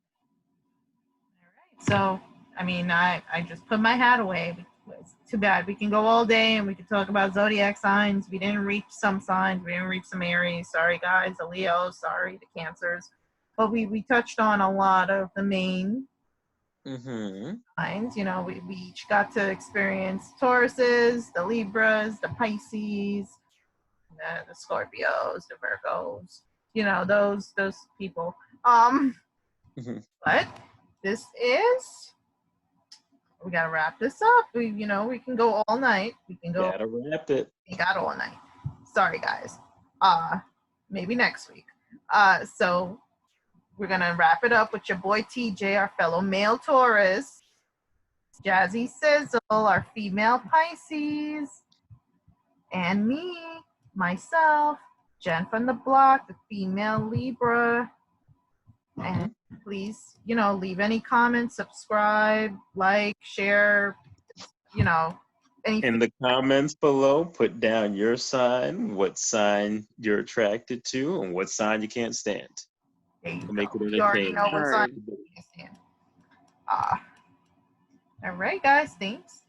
So, I mean, I just put my hat away. It's too bad. We can go all day and we can talk about zodiac signs. We didn't reach some signs. We didn't reach some Aries. Sorry, guys. The Leos. Sorry, the Cancers. But we touched on a lot of the main signs. You know, we each got to experience Tauruses, the Libras, the Pisces, the Scorpios, the Virgos. You know, those people. But this is, we gotta wrap this up. We can go all night. We Gotta wrap it. We got all night. Sorry, guys. Maybe next week. So we're gonna wrap it up with your boy TJ, our fellow male Taurus, Jazzy Sizzle, our female Pisces, and me, myself, Jen from the block, the female Libra. And please, leave any comments, subscribe, like, share, anything. In the comments below, put down your sign, what sign you're attracted to, and what sign you can't stand. There you Make go. it You already entertaining. know what sign you can't stand. All right, guys. Thanks.